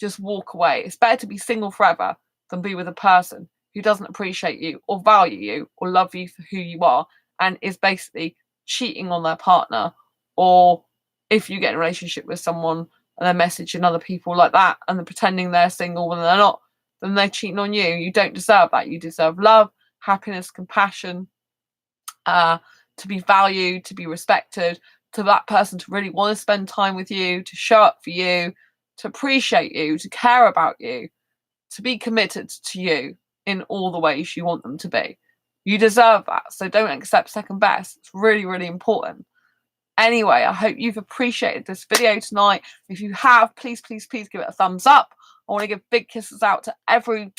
Just walk away. It's better to be single forever than be with a person who doesn't appreciate you or value you or love you for who you are and is basically cheating on their partner. Or if you get in a relationship with someone and they're messaging other people like that and they're pretending they're single when they're not, then they're cheating on you. You don't deserve that. You deserve love, happiness, compassion, to be valued, to be respected, to that person to really want to spend time with you, to show up for you, to appreciate you, to care about you, to be committed to you in all the ways you want them to be. You deserve that. So don't accept second best. It's really, really important. Anyway, I hope you've appreciated this video tonight. If you have, please, please, please give it a thumbs up. I want to give big kisses out to every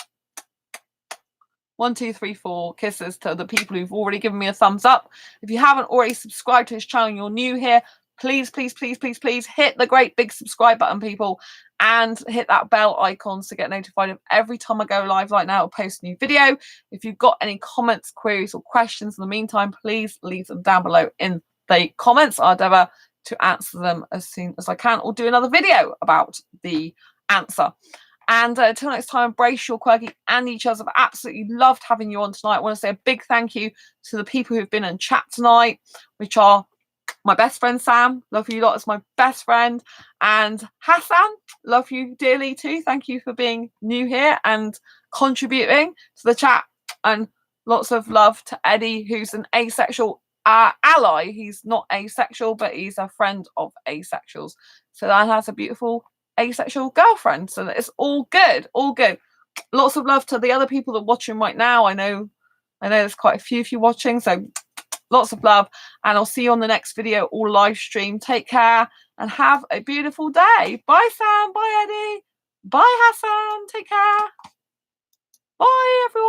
1, 2, 3, 4 kisses to the people who've already given me a thumbs up. If you haven't already subscribed to this channel and you're new here, please, please, please, please, please hit the great big subscribe button, people, and hit that bell icon to get notified of every time I go live like now or post a new video. If you've got any comments, queries, or questions in the meantime, please leave them down below in the comments. I'll endeavour to answer them as soon as I can or do another video about the answer. And until next time, embrace your quirky and each other. I've absolutely loved having you on tonight. I want to say a big thank you to the people who've been in chat tonight, which are my best friend Sam, love you lot as my best friend, and Hassan, love you dearly too. Thank you for being new here and contributing to the chat, and lots of love to Eddie, who's an asexual ally. He's not asexual, but he's a friend of asexuals, so that has a beautiful asexual girlfriend. So it's all good, all good. Lots of love to the other people that are watching right now. I know there's quite a few of you watching, so lots of love, and I'll see you on the next video or live stream. Take care and have a beautiful day. Bye Sam, bye Eddie, bye Hassan, take care, bye everyone.